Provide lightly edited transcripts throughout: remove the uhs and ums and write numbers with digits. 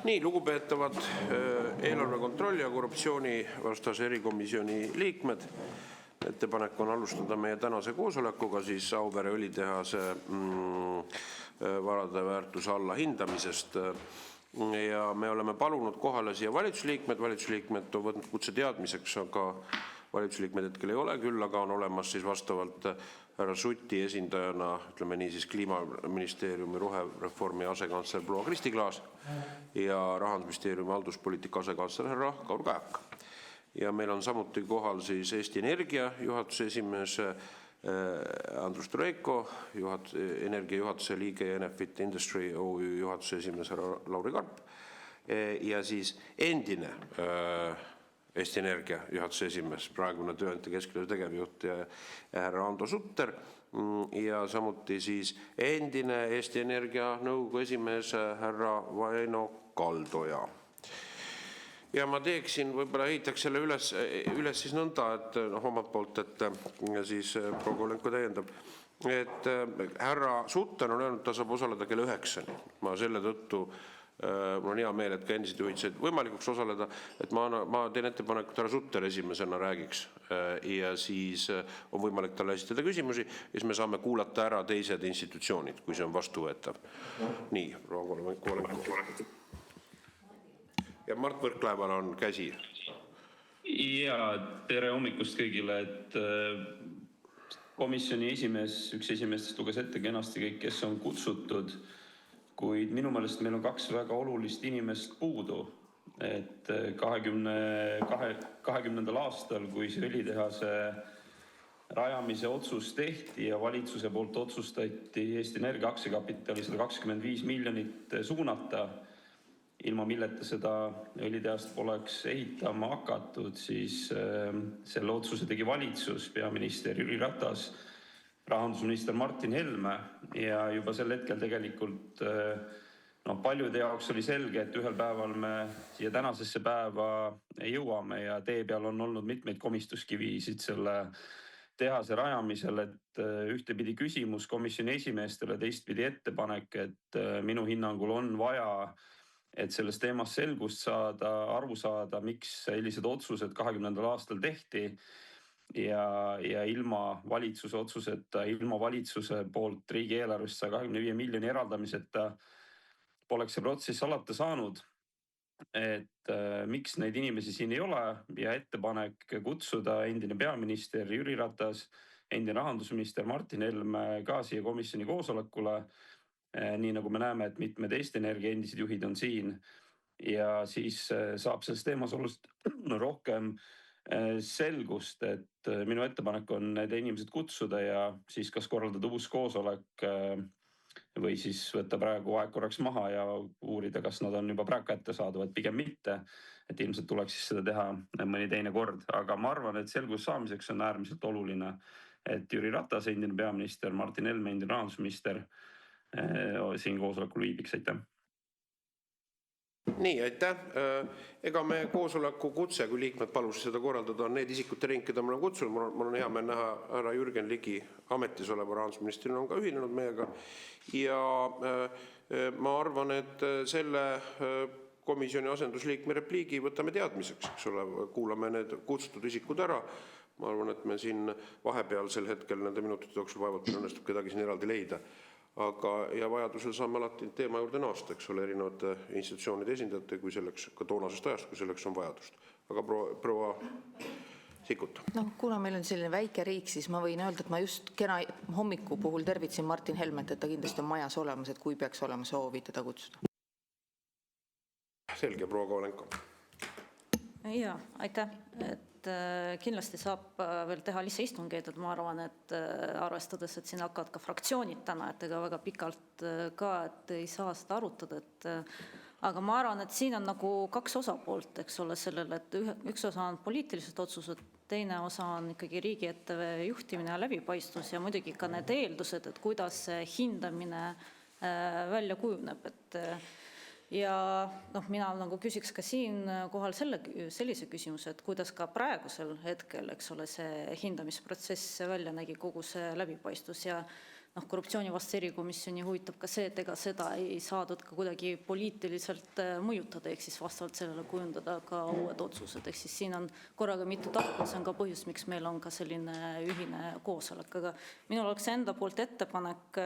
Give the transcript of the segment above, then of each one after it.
Nii, lugupeetavad eelarve kontrolli ja korruptsioonivastase erikomisjoni liikmed, ettepanek on alustada meie tänase koosolekuga siis Auvere õlitehase varade väärtuse allahindamisest. Ja me oleme palunud kohale siia valitsusliikmed on võtnud kutse teadmiseks, aga valitsusliikmed hetkel ei ole, küll aga on olemas siis vastavalt härra Suti esindajana, ütleme nii siis Kliimaministeeriumi rohereformi asekantsler proua Kristi Klaas ja Rahandusministeeriumi halduspoliitika asekantsler härra Kaur Kajak. Ja meil on samuti kohal siis Eesti Energia juhatuse esimees Andrus Tureiko, Energia juhatuse liige ja Enefit Industry OÜ juhatuse esimees härra Lauri Karp ja siis endine Eesti Energia juhatuse esimees, praegune tööandjate keskliidu tegevjuht ja härra Ando Sutter ja samuti siis endine Eesti Energia nõukogu esimees härra Vaino Kaldoja. Ja ma teeksin, võib-olla ehitaks selle üles siis nõnda, et omalt poolt, et siis proua Kolenko täiendab, et härra Sutter on öelnud, ta saab osaleda kell 9. Ma selle tõttu mul on hea meel, et ka endised juhid said võimalikuks osaleda, et ma teen ettepaneku, et härra Sutter esimesena räägiks ja siis on võimalik talle esitada küsimusi ja siis me saame kuulata ära teised institutsioonid, kui see on vastuvõetav. Nii, proua Kolenko. Ja Mart Võrklaeval on käsi. Ja tere hommikust kõigile, et komisjoni esimees, üks esimestest luges ette kenasti kõik, kes on kutsutud, kuid minu meelest meil on kaks väga olulist inimest puudu. Et 2020. aastal, kui see õlitehase rajamise otsus tehti ja valitsuse poolt otsustati Eesti Energia aktsiakapitali 125 miljonit suunata, ilma milleta seda õlitehast poleks ehitama hakatud, siis selle otsuse tegi valitsus, peaminister Jüri Ratas, rahandusminister Martin Helme ja juba sel hetkel tegelikult paljude jaoks oli selge, et ühel päeval me siia tänasesse päeva jõuame ja tee peal on olnud mitmeid komistuskivisid selle tehase rajamisel, et ühtepidi küsimus komisjoni esimeestele, teistpidi ettepanek, et minu hinnangul on vaja, et selles teemas selgust saada, aru saada, miks sellised otsused 2020. aastal tehti ja ilma valitsuse otsuseta, ilma valitsuse poolt riigieelarvest 125 miljoni eraldamiseta poleks see protsess alata saanud. Et miks neid inimesi siin ei ole ja ettepanek kutsuda endine peaminister Jüri Ratas, endine rahandusminister Martin Helme ka siia komisjoni koosolekule, nii nagu me näeme, et mitmed Eesti Energia endised juhid on siin ja siis saab selles teemas olust rohkem selgust, et minu ettepanek on need inimesed kutsuda ja siis kas korraldada uus koosolek või siis võtta praegu aeg korraks maha ja uurida, kas nad on juba praegu kättesaadavad, pigem mitte, et ilmselt tuleks siis seda teha mõni teine kord. Aga ma arvan, et selgus saamiseks on äärmiselt oluline, et Jüri Ratas, endine peaminister, Martin Helme, endine rahandusminister siin koosolekul viibiks, aitäh. Nii, aitäh. Ega me koosoleku kutse, kui liikmed palus seda korraldada, on need isikute ring, keda ma olen kutsunud. Mul on hea meel näha härra Jürgen Ligi ametis oleva rahandusministrina on ka ühinenud meiega. Ja ma arvan, et selle komisjoni asendusliikme repliigi võtame teadmiseks, eks ole, kuulame need kutsutud isikud ära. Ma arvan, et me siin vahepealsel hetkel nende minutite jooksul vaevalt meil õnnestub kedagi siin eraldi leida. Aga ja vajadusel saame alati teema juurde naasta, eks ole, erinevate institutsioonide esindajate, kui selleks ka toonasest ajast, kui selleks on vajadust. Aga proua Sikkut. Kuna meil on selline väike riik, siis ma võin öelda, et ma just kena hommiku puhul tervitsin Martin Helmet, et ta kindlasti on majas olemas, et kui peaks olema soovi teda kutsuda. Selge, proua Kolenko. Ja, aitäh. Kindlasti saab veel teha lisaistungeid, et ma arvan, et arvestades, et siin hakkavad ka fraktsioonid täna, et ega väga pikalt ka, et ei saa seda arutada, aga ma arvan, et siin on nagu kaks osapoolt, eks ole, sellele, et üks osa on poliitilised otsused, teine osa on ikkagi riigiettevõtte juhtimine ja läbipaistvus ja muidugi ka need eeldused, et kuidas hindamine välja kujuneb, ja mina nagu küsiks ka siin kohal sellise küsimuse, et kuidas ka praegusel hetkel, eks ole, see hindamisprotsess välja nägi kogu see läbipaistvus ja korruptsioonivastase erikomisjoni huvitab ka see, et ega seda ei saadud ka kuidagi poliitiliselt mõjutada, ehk siis vastavalt sellele kujundada ka uued otsused. Ehk siis siin on korraga mitu tahku, see on ka põhjus, miks meil on ka selline ühine koosolek. Aga minul oleks enda poolt ettepanek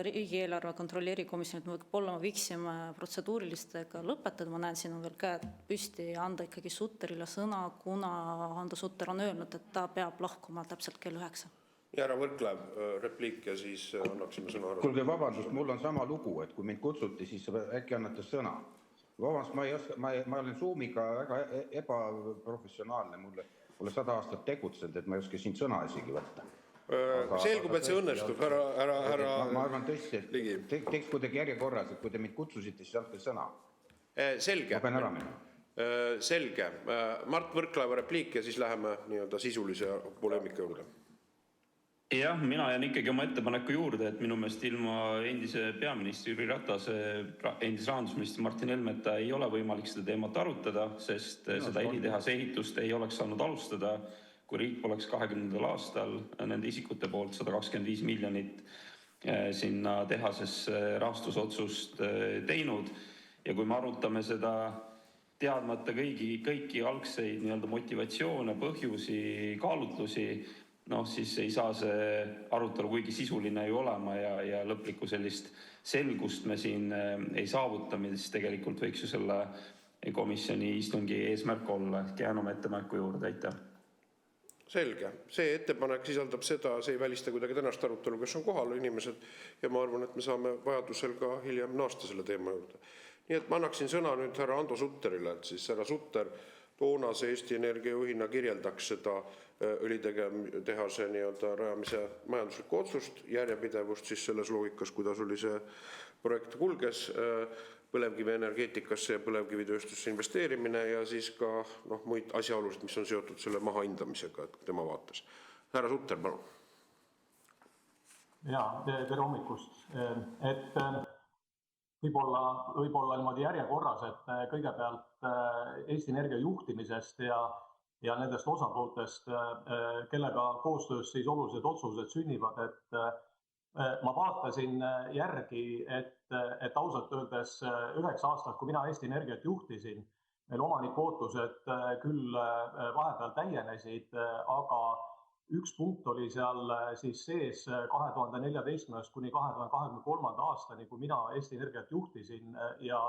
riigieelarve kontrolli erikomisjoni, et võib-olla me võiksime protseduurilistega lõpetada. Ma näen, siin on veel käed püsti ja anda ikkagi Sutterile sõna, kuna Hando Sutter on öelnud, et ta peab lahkuma täpselt kell 9. Ja härra Võrklaev, repliik ja siis annaksime sõna ära. Kuulge, vabandust, mul on sama lugu, et kui mind kutsuti, siis äkki annate sõna. Vabandust, ma olen Zoomiga väga ebaprofessionaalne, mulle 100 aastat tegutsenud, et ma ei oska siin sõna isegi võtta. Selgub, et see õnnestub, härra Ma arvan tõesti, et teeks kuidagi järjekorras, et kui te mind kutsusite, siis andke sõna. Selge. Ma pean ära minema. Selge. Mart Võrklaeva repliik ja siis läheme sisulise poleemika juurde. Jah, mina jään ikkagi oma ettepaneku juurde, et minu meelest ilma endise peaministri Jüri Ratase, endise rahandusministri Martin Helmeta ei ole võimalik seda teemat arutada, sest seda õlitehase ehitust ei oleks saanud alustada, kui riik poleks 2020. aastal nende isikute poolt 125 miljonit sinna tehasesse rahastusotsust teinud. Ja kui me arutame seda teadmata kõiki algseid motivatsioone, põhjusi, kaalutlusi, siis ei saa see arutelu kuigi sisuline ju olema ja lõplikku sellist selgust me siin ei saavuta, mis tegelikult võiks ju selle komisjoni istungi eesmärk olla. Jään oma ettepaneku juurde, aitäh. Selge. See ettepanek sisaldab seda, see ei välista kuidagi tänast arutelu, kes on kohal inimesed ja ma arvan, et me saame vajadusel ka hiljem naasta selle teema juurde. Nii et ma annaksin sõna nüüd härra Hando Sutterile, et siis härra Sutter toonase Eesti Energia juhina kirjeldaks seda õlitehase rajamise majanduslikku otsust, järjepidevust siis selles loogikas, kuidas oli see projekt kulges, põlevkivi energeetikasse ja põlevkivitööstusse investeerimine ja siis ka muid asjaolusid, mis on seotud selle mahahindamisega, et tema vaates. Härra Sutter, palun. Tere hommikust. Et võib-olla niimoodi järjekorras, et kõigepealt Eesti Energia juhtimisest ja nendest osapooltest, kellega koostöös siis olulised otsused sünnivad, et ma vaatasin järgi, et ausalt öeldes 9 aastat, kui mina Eesti Energiat juhtisin, meil omaniku ootused küll vahepeal täienesid, aga üks punkt oli seal siis sees 2014 kuni 2023 aastani, kui mina Eesti Energiat juhtisin ja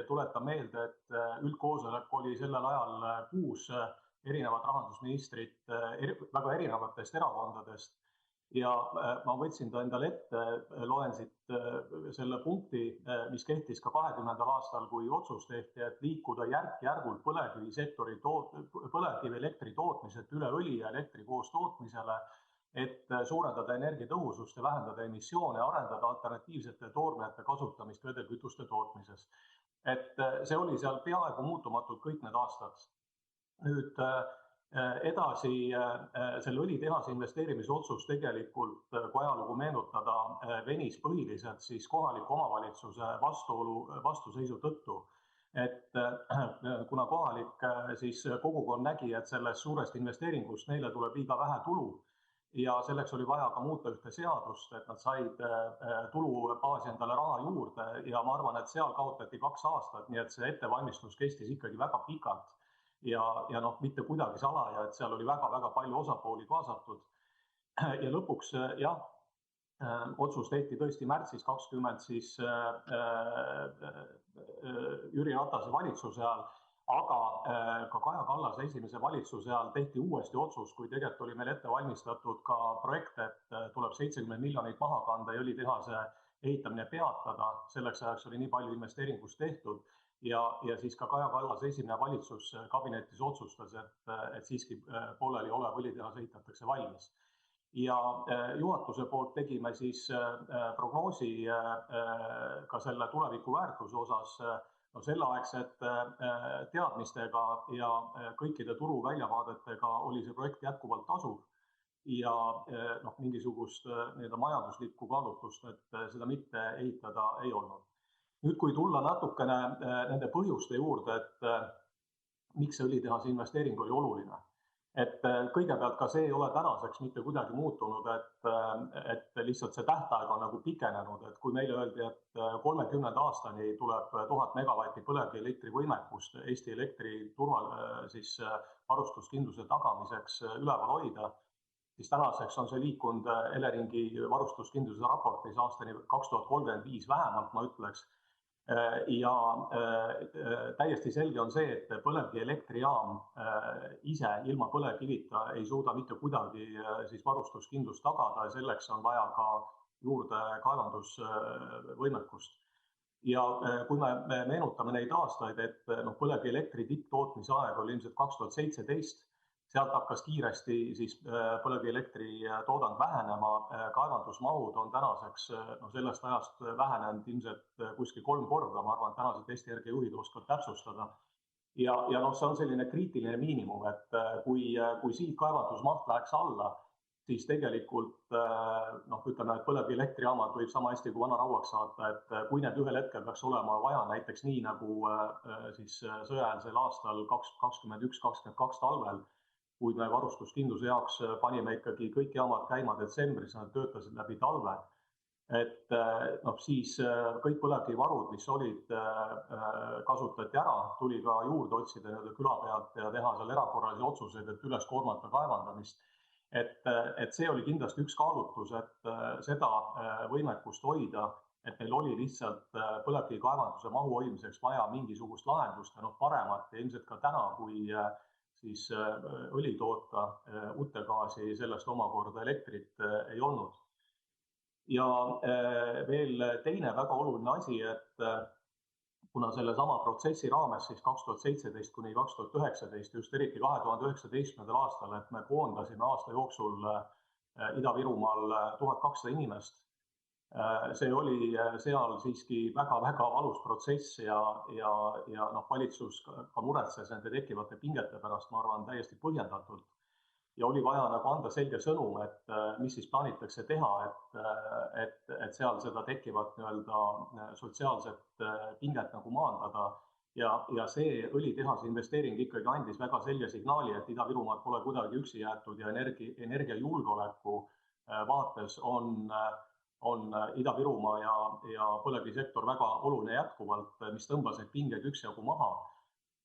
tuletan meelde, et üldkoosolek oli sellel ajal 6 erinevat rahandusministrit väga erinevatest erakondadest. Ja ma võtsin ta endale ette, loen siit selle punkti, mis kehtis ka 2020. aastal, kui otsus tehti, et liikuda järk-järgult põlevkivisektori põlevkivi elektri tootmiselt üle õli ja elektri koos tootmisele, et suurendada energiatõhusust ja vähendada emissioone ja arendada alternatiivsete toormete kasutamist vedelkütuste tootmises. Et see oli seal peaaegu muutumatult kõik need aastad. Nüüd edasi selle õlitehase investeerimise otsus tegelikult, kui ajalugu meenutada, venis põhiliselt siis kohaliku omavalitsuse vastuseisu tõttu. Et kuna kohalik siis kogukond nägi, et sellest suurest investeeringust neile tuleb liiga vähe tulu ja selleks oli vaja ka muuta ühte seadust, et nad said tulubaasi endale raha juurde ja ma arvan, et seal kaotati 2 aastat, nii et see ettevalmistus kestis ikkagi väga pikalt. Ja mitte kuidagi salaja, et seal oli väga-väga palju osapooli kaasatud. Ja lõpuks, otsus tehti tõesti märtsis 20 siis Jüri Ratase valitsuse ajal, aga ka Kaja Kallase esimese valitsuse ajal tehti uuesti otsus, kui tegelikult oli meil ette valmistatud ka projekt, et tuleb 70 miljonit maha kanda ja õlitehase ehitamine peatada. Selleks ajaks oli nii palju investeeringust tehtud. Ja siis ka Kaja Kallase esimene valitsus kabinetis otsustas, et siiski pooleli olev õlitehas ehitatakse valmis. Ja juhatuse poolt tegime siis prognoosi ka selle tuleviku väärtuse osas selleaegsete teadmistega ja kõikide turu väljavaadetega oli see projekt jätkuvalt tasuv ja mingisugust majanduslikku kaalutlust, et seda mitte ehitada ei olnud. Nüüd, kui tulla natukene nende põhjuste juurde, et miks see õlitehase investeering oli oluline. et kõigepealt ka see ei ole tänaseks mitte kuidagi muutunud, et lihtsalt see tähtaeg on nagu pikenenud, et kui meile öeldi, et 30 aastani tuleb 1000 megavatti põlevkivielektri võimekust Eesti elektri varustuskindluse tagamiseks üleval hoida, siis tänaseks on see liikunud Eleringi varustuskindluse raportis aastani 2035 vähemalt, ma ütleks. Ja täiesti selge on see, et põlevkivielektrijaam ise ilma põlevkivita ei suuda mitte kuidagi siis varustuskindlust tagada ja selleks on vaja ka juurde kaevandusvõimekust. Ja kui me meenutame neid aastaid, et põlevkivielektri tipptootmise aeg oli ilmselt 2017, sealt hakkas kiiresti siis põlevkivielektri toodang vähenema, kaevandusmahud on tänaseks sellest ajast vähenenud ilmselt kuskil 3 korda, ma arvan, et tänased Eesti Energia juhid oskavad täpsustada. Ja see on selline kriitiline miinimum, et kui siit kaevandusmaht läheks alla, siis tegelikult ütleme, et põlevkivielektrijaamad võib sama hästi kui vanarauaks saata, et kui need ühel hetkel peaks olema vaja, näiteks nii nagu siis sõjaeelsel aastal 2021-2022 talvel, kui me varustuskindluse jaoks panime ikkagi kõik jaamad käima detsembris, nad töötasid läbi talve, et siis kõik põlevkivivarud, mis olid, kasutati ära, tuli ka juurde otsida küla pealt ja teha seal erakorralisi otsuseid, et üles koormata kaevandamist. Et see oli kindlasti üks kaalutlus, et seda võimekust hoida, et meil oli lihtsalt põlevkivikaevanduse mahu hoidmiseks vaja mingisugust lahendust ja paremat ja ilmselt ka täna, kui siis õli toota, uttegaasi, sellest omakorda elektrit ei olnud. Ja veel teine väga oluline asi, et kuna selle sama protsessi raames siis 2017 kuni 2019, just eriti 2019. aastal, et me koondasime aasta jooksul Ida-Virumaal 1200 inimest, see oli seal siiski väga-väga valus protsess ja valitsus ka muretses nende tekkivate pingete pärast, ma arvan, täiesti põhjendatult. Ja oli vaja anda selge sõnum, et mis siis plaanitakse teha, et seal seda tekkivat sotsiaalset pinget maandada. Ja see õlitehase investeering ikkagi andis väga selge signaali, et Ida-Virumaad pole kuidagi üksi jäetud ja energiajulgeoleku vaates on Ida-Virumaa ja põlevkivisektor väga oluline jätkuvalt, mis tõmbas need pinged üksjagu maha.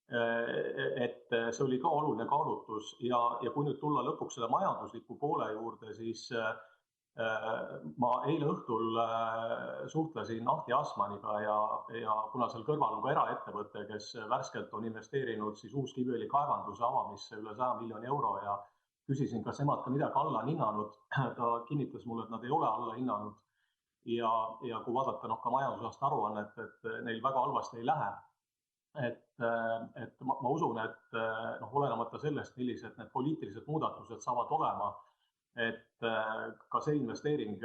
Et see oli ka oluline kaalutlus ja kui nüüd tulla lõpuks selle majandusliku poole juurde, siis ma eile õhtul suhtlesin Ahti Asmaniga ja kuna seal kõrval on ka eraettevõte, kes värskelt on investeerinud siis uus Kiviõli kaevanduse avamisse üle 100 miljoni euro ja küsisin, kas nemad ka midagi alla on hinnanud. Ta kinnitas mulle, et nad ei ole alla hinnanud. Ja kui vaadata ka majandusaasta aruannet, et neil väga halvasti ei lähe. Et ma usun, et olenemata sellest, millised need poliitilised muudatused saavad olema, et ka see investeering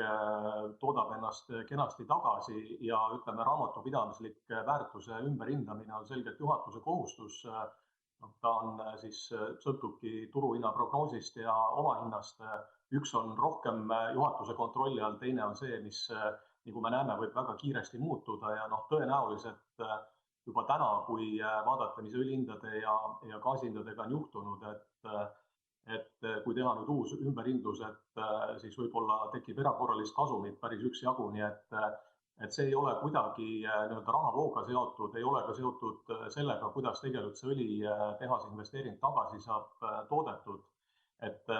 toodab ennast kenasti tagasi ja ütleme, raamatupidamislik väärtuse ümberhindamine on selgelt juhatuse kohustus. Ta on siis, sõltubki turuhinna prognoosist ja omahinnast. Üks on rohkem juhatuse kontrolli all, teine on see, mis, nagu me näeme, võib väga kiiresti muutuda ja tõenäoliselt juba täna, kui vaadata, mis õlihindade ja gaasihindadega on juhtunud, et kui teha nüüd uus ümberhindlus, et siis võib-olla tekib erakorralist kasumit päris üksjagu, nii et see ei ole kuidagi rahavooga seotud, ei ole ka seotud sellega, kuidas tegelikult see õlitehase investeering tagasi saab toodetud. Et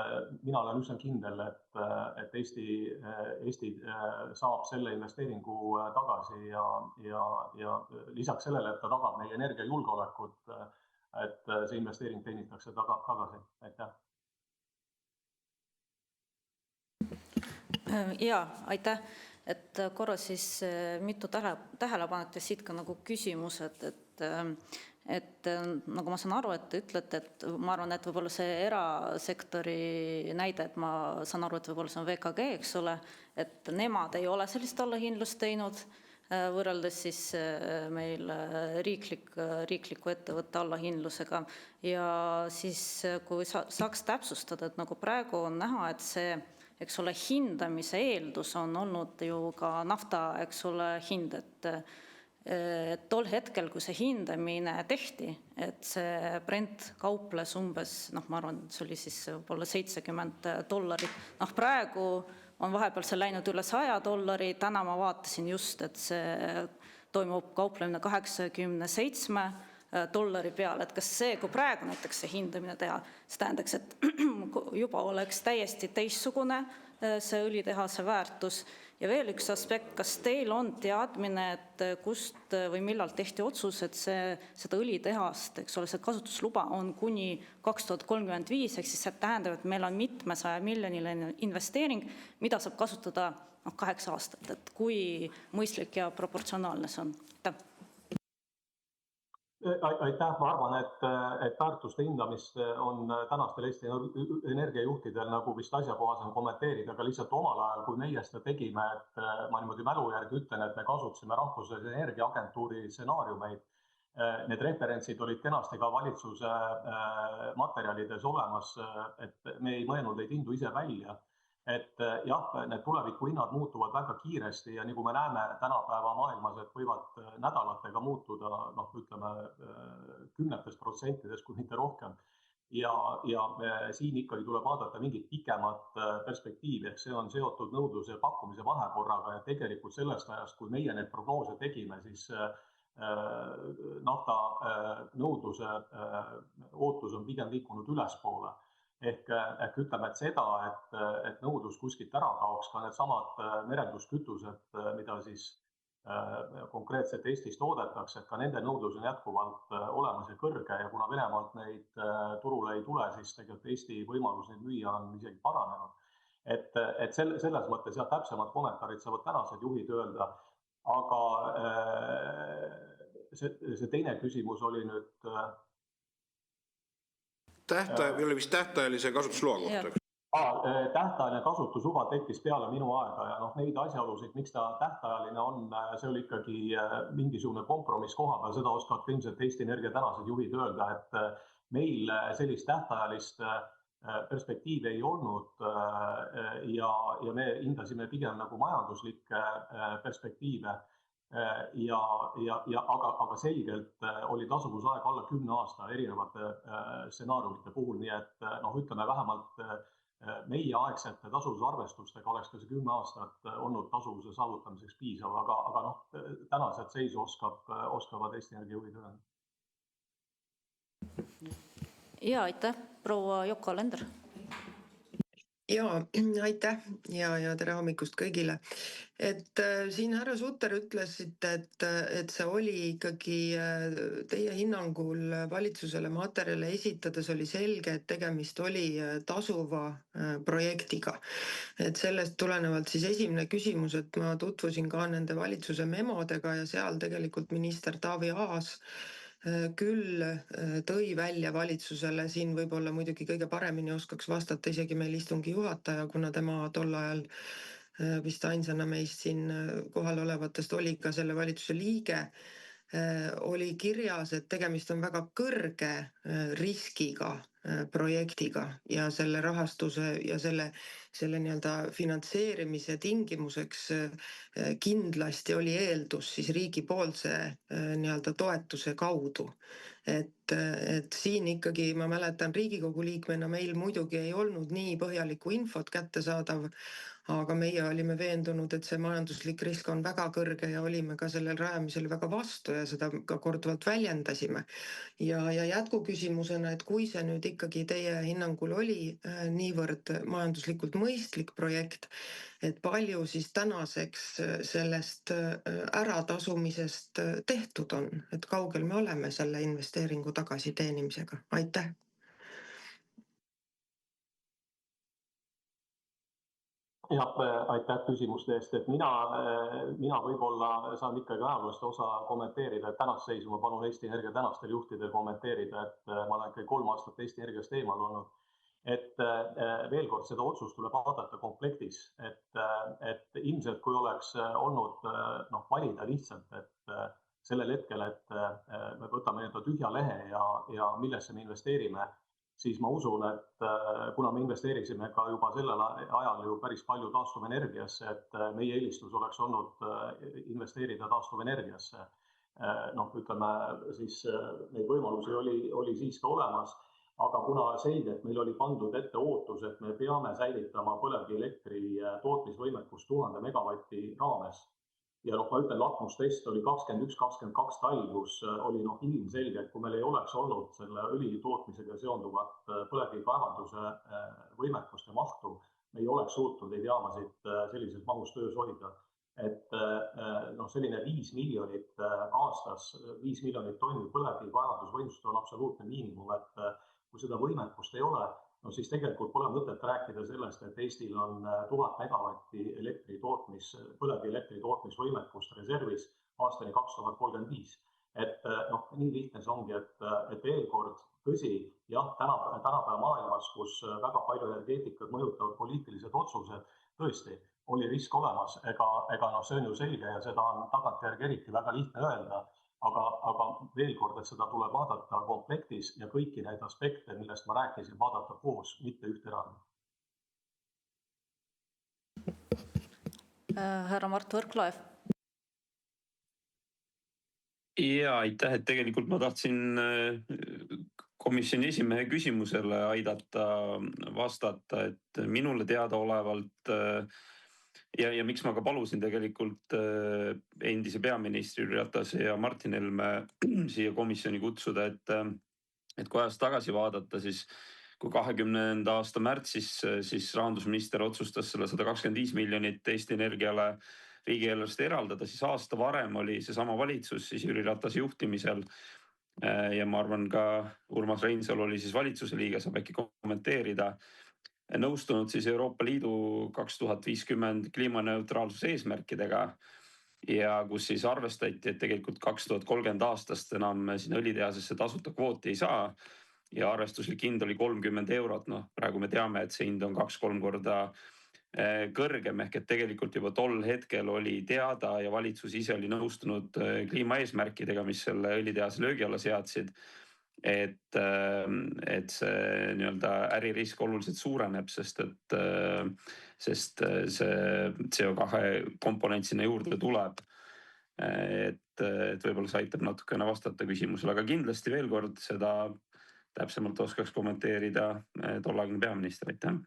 mina olen üsna kindel, et Eesti saab selle investeeringu tagasi ja lisaks sellele, et ta tagab meie energiajulgeolekut, et see investeering teenitakse tagasi. Aitäh. Jaa, aitäh. Et korra siis mitu tähelepanek ja siit ka küsimused, et nagu ma saan aru, et te ütlete, et ma arvan, et võib-olla see erasektori näide, et ma saan aru, et võib-olla see on VKG, eks ole, et nemad ei ole sellist allahindlust teinud võrreldes siis meil riikliku ettevõtte allahindlusega. Ja siis kui saaks täpsustada, et nagu praegu on näha, et see, eks ole, hindamise eeldus on olnud ju ka nafta, eks ole, hind, tol hetkel, kui see hindamine tehti, et see Brent kauples umbes, ma arvan, see oli siis võib-olla $70. Praegu on vahepeal see läinud üle $100. Täna ma vaatasin just, et see toimub kauplemine $87 peale. Et kas see, kui praegu näiteks see hindamine teha, see tähendaks, et juba oleks täiesti teistsugune see õlitehase väärtus. Ja veel üks aspekt, kas teil on teadmine, et kust või millal tehti otsus, et seda õlitehast, eks ole, see kasutusluba on kuni 2035, ehk siis see tähendab, et meil on mitmesaja miljoniline investeering, mida saab kasutada 8 aastat, et kui mõistlik ja proportsionaalne see on? Aitäh, ma arvan, et väärtuste hindamist on tänastel Eesti energiajuhtidel nagu vist asjakohasem kommenteerida, aga lihtsalt omal ajal, kui meie seda tegime, et ma niimoodi mälu järgi ütlen, et me kasutasime Rahvusvahelise Energiaagentuuri stsenaariumeid. Need referentsid olid kenasti ka valitsuse materjalides olemas, et me ei mõelnud neid hindu ise välja. Et jah, need tulevikuhinnad muutuvad väga kiiresti ja nagu me näeme tänapäeva maailmas, et võivad nädalatega muutuda, ütleme 10%, kui mitte rohkem. Ja siin ikkagi tuleb vaadata mingit pikemat perspektiivi, ehk see on seotud nõudluse ja pakkumise vahekorraga ja tegelikult sellest ajast, kui meie need prognoose tegime, siis nafta nõudluse ootus on pigem liikunud ülespoole. Ehk ütleme, et seda, et nõudlus kuskilt ära kaoks, ka need samad merenduskütused, mida siis konkreetselt Eestis toodetakse, et ka nende nõudlus on jätkuvalt olemas ja kõrge ja kuna Venemaalt neid turule ei tule, siis tegelikult Eesti võimalus neid müüa on isegi paranenud. Et selles mõttes jah, täpsemad kommentaarid saavad tänased juhid öelda, aga see teine küsimus oli nüüd... Oli vist tähtajalise kasutusloa kohta. Tähtajaline kasutusluba tekkis peale minu aega ja neid asjaolusid, miks ta tähtajaline on, see oli ikkagi mingisugune kompromiss koha peal, seda oskavad ilmselt Eesti Energia tänased juhid öelda, et meil sellist tähtajalist perspektiivi ei olnud ja me hindasime pigem nagu majanduslikke perspektiive. Aga selgelt oli tasuvusaeg alla 10 aasta erinevate stsenaariumite puhul, nii et ütleme vähemalt meie aegsete tasuvusarvestustega oleks ka see 10 aastat olnud tasuvuse saavutamiseks piisav, aga tänased seisu oskavad Eesti Energia juhid öelda. Ja aitäh, proua Yoko Alender. Ja aitäh ja tere hommikust kõigile. Et siin härra Sutter ütlesite, et see oli ikkagi teie hinnangul valitsusele materjale esitades oli selge, et tegemist oli tasuva projektiga. Et sellest tulenevalt siis esimene küsimus, et ma tutvusin ka nende valitsuse memodega ja seal tegelikult minister Taavi Aas küll tõi välja valitsusele, siin võib-olla muidugi kõige paremini oskaks vastata isegi meil istungi juhataja, kuna tema tol ajal vist ainsana meist siin kohal olevatest oli ka selle valitsuse liige, oli kirjas, et tegemist on väga kõrge riskiga projektiga ja selle rahastuse ja selle nii-öelda finantseerimise tingimuseks kindlasti oli eeldus siis riigipoolse nii-öelda toetuse kaudu. Et siin ikkagi ma mäletan Riigikogu liikmena meil muidugi ei olnud nii põhjalikku infot kättesaadav, aga meie olime veendunud, et see majanduslik risk on väga kõrge ja olime ka sellel rajamisel väga vastu ja seda ka korduvalt väljendasime. Ja jätkuküsimusena, et kui see nüüd ikkagi teie hinnangul oli niivõrd majanduslikult mõistlik projekt, et palju siis tänaseks sellest äratasumisest tehtud on, et kaugel me oleme selle investeeringu tagasiteenimisega? Aitäh! Jah, aitäh küsimuste eest, et mina võib-olla saan ikkagi ajaloolist osa kommenteerida, et tänast seisu ma palun Eesti Energia tänastel juhtidel kommenteerida, et ma olen ikkagi 3 aastat Eesti Energiast eemal olnud. Et veel kord seda otsust tuleb vaadata komplektis, et ilmselt kui oleks olnud valida lihtsalt, et sellel hetkel, et me võtame nii-öelda tühja lehe ja millesse me investeerime, siis ma usun, et kuna me investeeriksime ka juba sellel ajal ju päris palju taastuvenergiasse, et meie eelistus oleks olnud investeerida taastuvenergiasse. ütleme siis neid võimalusi oli siiski olemas, aga kuna selgelt meil oli pandud ette ootus, et me peame säilitama põlevkivielektri tootmisvõimekust 1000 megavati raames ja ma ütlen, lakmustest oli 21-22 talv, kus oli ilmselge, et kui meil ei oleks olnud selle õli tootmisega seonduvat põlevkivikaevanduse võimekust ja mahtu, me ei oleks suutnud neid jaamasid sellises mahus töös hoida. Et selline 5 miljonit aastas, 5 miljonit tonni põlevkivikaevandusvõimsust on absoluutne miinimum, et kui seda võimekust ei ole, siis tegelikult pole mõtet rääkida sellest, et Eestil on 1000 megavatti põlevkivielektri tootmisvõimekust reservis aastani 2035. Et nii lihtne see ongi, et veel kord, tõsi, jah, tänapäeva maailmas, kus väga palju energeetikat mõjutavad poliitilised otsused, tõesti, oli risk olemas, ega see on ju selge ja seda on tagantjärgi eriti väga lihtne öelda, aga veel kord, et seda tuleb vaadata komplektis ja kõiki neid aspekte, millest ma rääkisin, vaadata koos, mitte ühte eraldi. Härra Mart Võrklaev. Ja aitäh, et tegelikult ma tahtsin komisjoni esimehe küsimusele aidata vastata, et minule teadaolevalt ja miks ma ka palusin tegelikult endise peaministri Jüri Ratase ja Martin Helme siia komisjoni kutsuda, et kui ajas tagasi vaadata, siis kui 2020. aasta märtsis siis rahandusminister otsustas selle 125 miljonit Eesti Energiale riigieelarvest eraldada, siis aasta varem oli seesama valitsus siis Jüri Ratase juhtimisel ja ma arvan ka Urmas Reinsalu oli siis valitsuse liige, saab äkki kommenteerida, nõustunud siis Euroopa Liidu 2050 kliimaneutraalsuse eesmärkidega ja kus siis arvestati, et tegelikult 2030 aastast enam sinna õlitehasesse tasuta kvooti ei saa ja arvestuslik hind oli 30 eurot. Praegu me teame, et see hind on 2-3 korda kõrgem ehk et tegelikult juba tol hetkel oli teada ja valitsus ise oli nõustunud kliimaeesmärkidega, mis selle õlitehase löögi alla seadsid. Et see nii-öelda äririsk oluliselt suureneb, sest see CO2 komponent sinna juurde tuleb. Et võib-olla see aitab natukene vastata küsimusele, aga kindlasti veel kord seda täpsemalt oskaks kommenteerida tolleaegne peaminister, aitäh.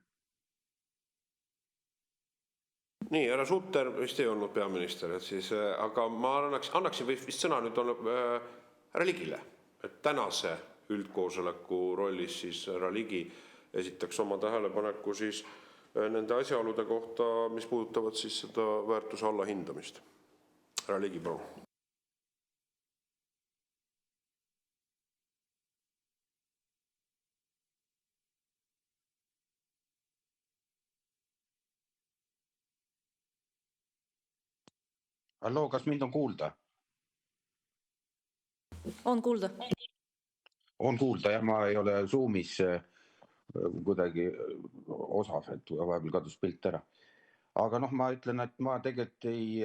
Nii, härra Sutter vist ei olnud peaminister, et siis, aga ma annaksin vist sõna nüüd härra Ligile, et tänase üldkoosoleku rollis siis härra Ligi esitaks oma tähelepaneku siis nende asjaolude kohta, mis puudutavad siis seda väärtuse allahindamist. Härra Ligi, palun. Halloo, kas mind on kuulda? On kuulda. On kuulda, jah, ma ei ole Zoomis kuidagi osav, et vahepeal kadus pilt ära. Aga ma ütlen, et ma tegelikult ei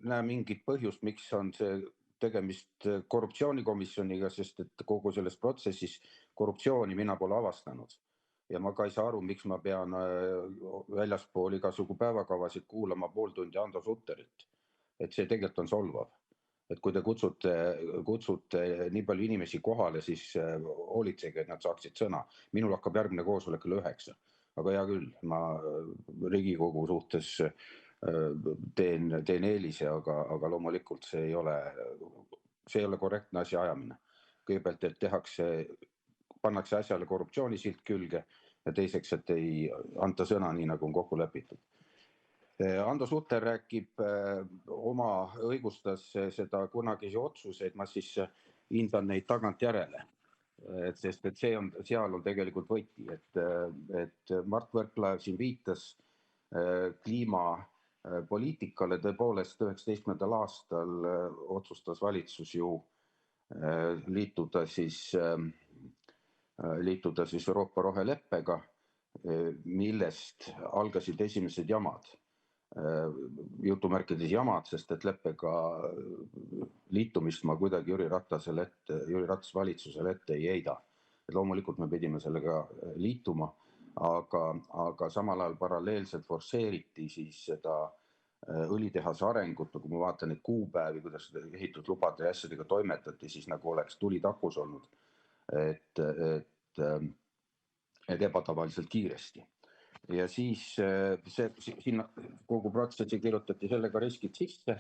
näe mingit põhjust, miks on see tegemist korruptsioonikomisjoniga, sest et kogu selles protsessis korruptsiooni mina pole avastanud. Ja ma ka ei saa aru, miks ma pean väljaspool igasugu päevakavasid kuulama pool tundi Ando Sutterit. Et see tegelikult on solvav. Et kui te kutsute nii palju inimesi kohale, siis hoolitsege, et nad saaksid sõna. Minul hakkab järgmine koosolek kell 9. Aga hea küll, ma Riigikogu suhtes teen eelise, aga loomulikult see ei ole korrektne asja ajamine. Kõigepealt, et pannakse asjale korruptsioonisilt külge ja teiseks, et ei anta sõna nii, nagu on kokku lepitud. Ando Sutter räägib õigustas seda kunagisi otsuseid, ma siis hindan neid tagantjärele. Sest et seal on tegelikult võti, et Mart Võrklaev siin viitas kliimapoliitikale, tõepoolest 19. aastal otsustas valitsus ju liituda siis Euroopa roheleppega, millest algasid esimesed jamad. Jutumärkides jamad, sest et leppega liitumist ma kuidagi Jüri Ratase valitsusele ette ei heida. Loomulikult me pidime sellega liituma, aga samal ajal paralleelselt forsseeriti siis seda õlitehase arengut, kui ma vaatan neid kuupäevi, kuidas ehituslubade ja asjadega toimetati, siis nagu oleks tuli takus olnud, et ebatavaliselt kiiresti. Ja siis sinna kogu protsessi kirjutati sellega riskid sisse.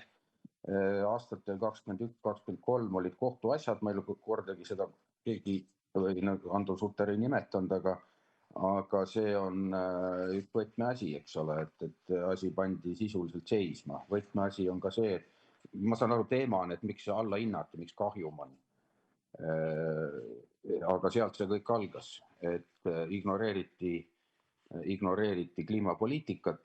Aastatel 21-23 olid kohtuasjad, ma ei ole kordagi seda keegi või Ando Sutter ei nimetanud, aga see on üks võtmeasi, eks ole, et asi pandi sisuliselt seisma. Võtmeasi on ka see, et ma saan aru, teema on, et miks see alla hinnati, miks kahjum on. Aga sealt see kõik algas, et ignoreeriti kliimapoliitikat,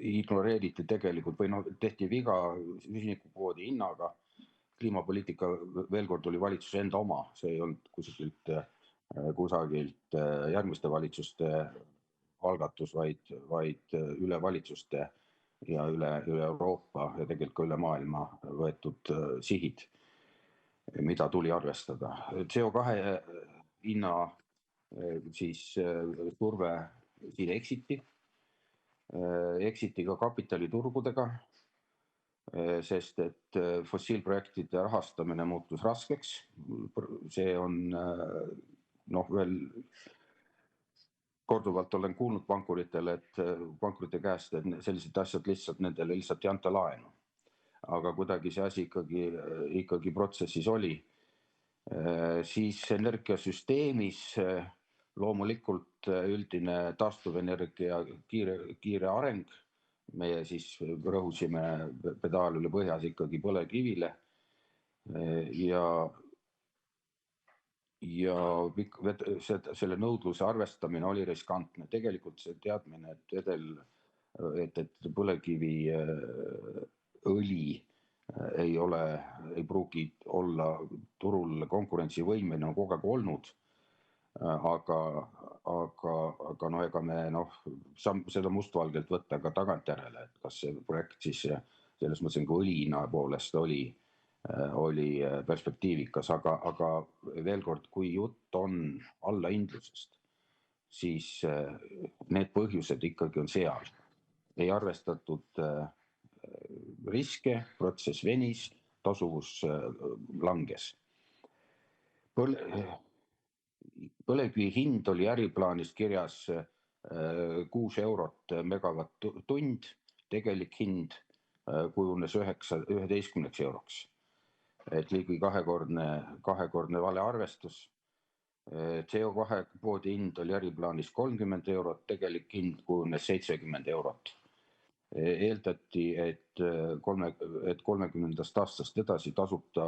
ignoreeriti tegelikult või tehti viga süsinikukvoodi hinnaga. Kliimapoliitika veel kord oli valitsuse enda oma, see ei olnud kusagilt järgmiste valitsuste algatus, vaid üle valitsuste ja üle Euroopa ja tegelikult ka üle maailma võetud sihid, mida tuli arvestada. CO2 hinna siis surve siin eksiti ka kapitaliturgudega, sest et fossiilprojektide rahastamine muutus raskeks. See on veel korduvalt olen kuulnud pankurite käest, et sellised asjad nendele lihtsalt ei anta laenu. Aga kuidagi see asi ikkagi protsessis oli. Siis energiasüsteemis loomulikult üldine taastuvenergia kiire areng. Meie siis rõhusime pedaalile põhjas ikkagi põlevkivile ja selle nõudluse arvestamine oli riskantne. Tegelikult see teadmine, et põlevkivi õli ei pruugi olla turul konkurentsivõimeline, on kogu aeg olnud. Aga ega me saame seda mustvalgelt võtta ka tagantjärele, et kas see projekt siis selles mõttes nagu õli hinna poolest oli perspektiivikas, aga veel kord, kui jutt on allahindlusest, siis need põhjused ikkagi on seal. Ei arvestatud riske, protsess venis, tasuvus langes. Põlevkivi hind oli äriplaanis kirjas 6 eurot megavatt-tund, tegelik hind kujunes 11 euroks. Et ligi kahekordne valearvestus. CO2 kvoodi hind oli äriplaanis 30 eurot, tegelik hind kujunes 70 eurot. Eeldati, et 30. aastast edasi tasuta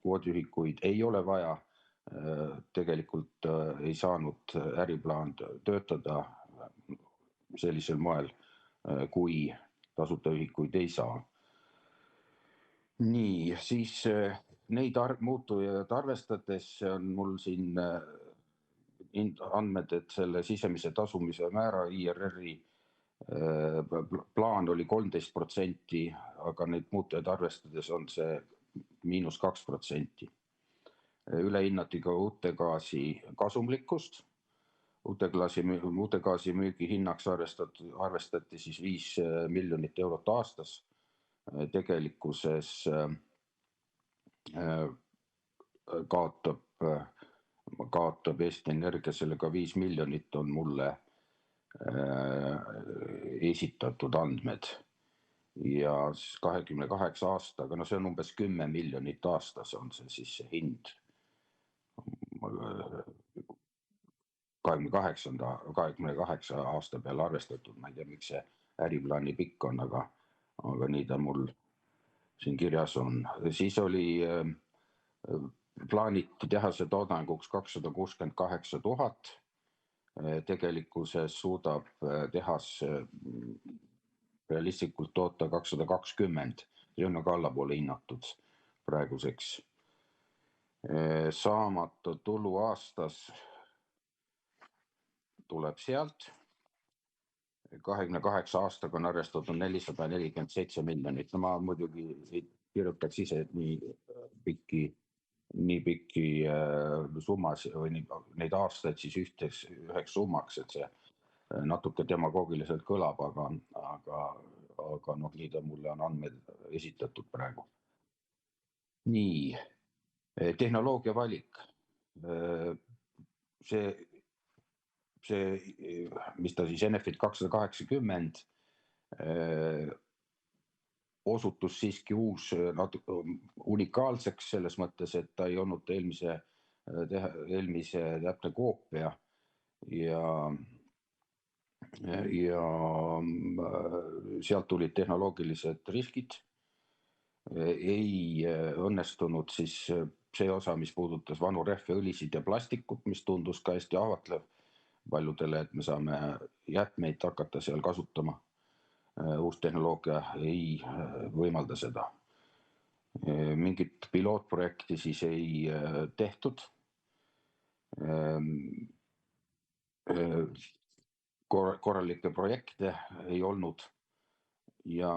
kvoodiühikuid ei ole vaja. Tegelikult ei saanud äriplaan töötada sellisel moel, kui tasuta ühikuid ei saa. Nii, siis neid muutujaid arvestades on mul siin andmed, et selle sisemise tasumise määra IRR-i plaan oli 13%, aga neid muutujaid arvestades on see -2%. Üle hinnati ka utegaasi kasumlikkust. Utegaasi müügi hinnaks arvestati siis 5 miljonit eurot aastas. Tegelikkuses kaotab Eesti Energia sellega 5 miljonit on mulle esitatud andmed. Ja 28 aastaga, see on umbes 10 miljonit aastas on see siis see hind. 28 aasta peale arvestatud, ma ei tea, miks see äriplaani pikk on, aga nii ta mul siin kirjas on. Siis oli plaaniti tehase toodanguks 268 000. Tegelikkuses suudab tehas realistlikult toota 220. See on aga allapoole hinnatud praeguseks. Saamatu tulu aastas tuleb sealt. 28 aastaga on arvestatud 447 miljonit. No ma muidugi kirjutaks ise nii pikki summas või neid aastaid siis üheks summaks, et see natuke demagoogiliselt kõlab, aga noh, nii ta mulle on andmed esitatud praegu. Nii, tehnoloogia valik. See, mis ta siis Enefit 280 osutus siiski unikaalseks selles mõttes, et ta ei olnud eelmise täpne koopia ja sealt tulid tehnoloogilised riskid. Ei õnnestunud siis see osa, mis puudutas vanu rehviõlisid ja plastikut, mis tundus ka hästi ahvatlev paljudele, et me saame jäätmeid hakata seal kasutama. Uus tehnoloogia ei võimalda seda. Mingit pilootprojekti siis ei tehtud. Korralikke projekte ei olnud ja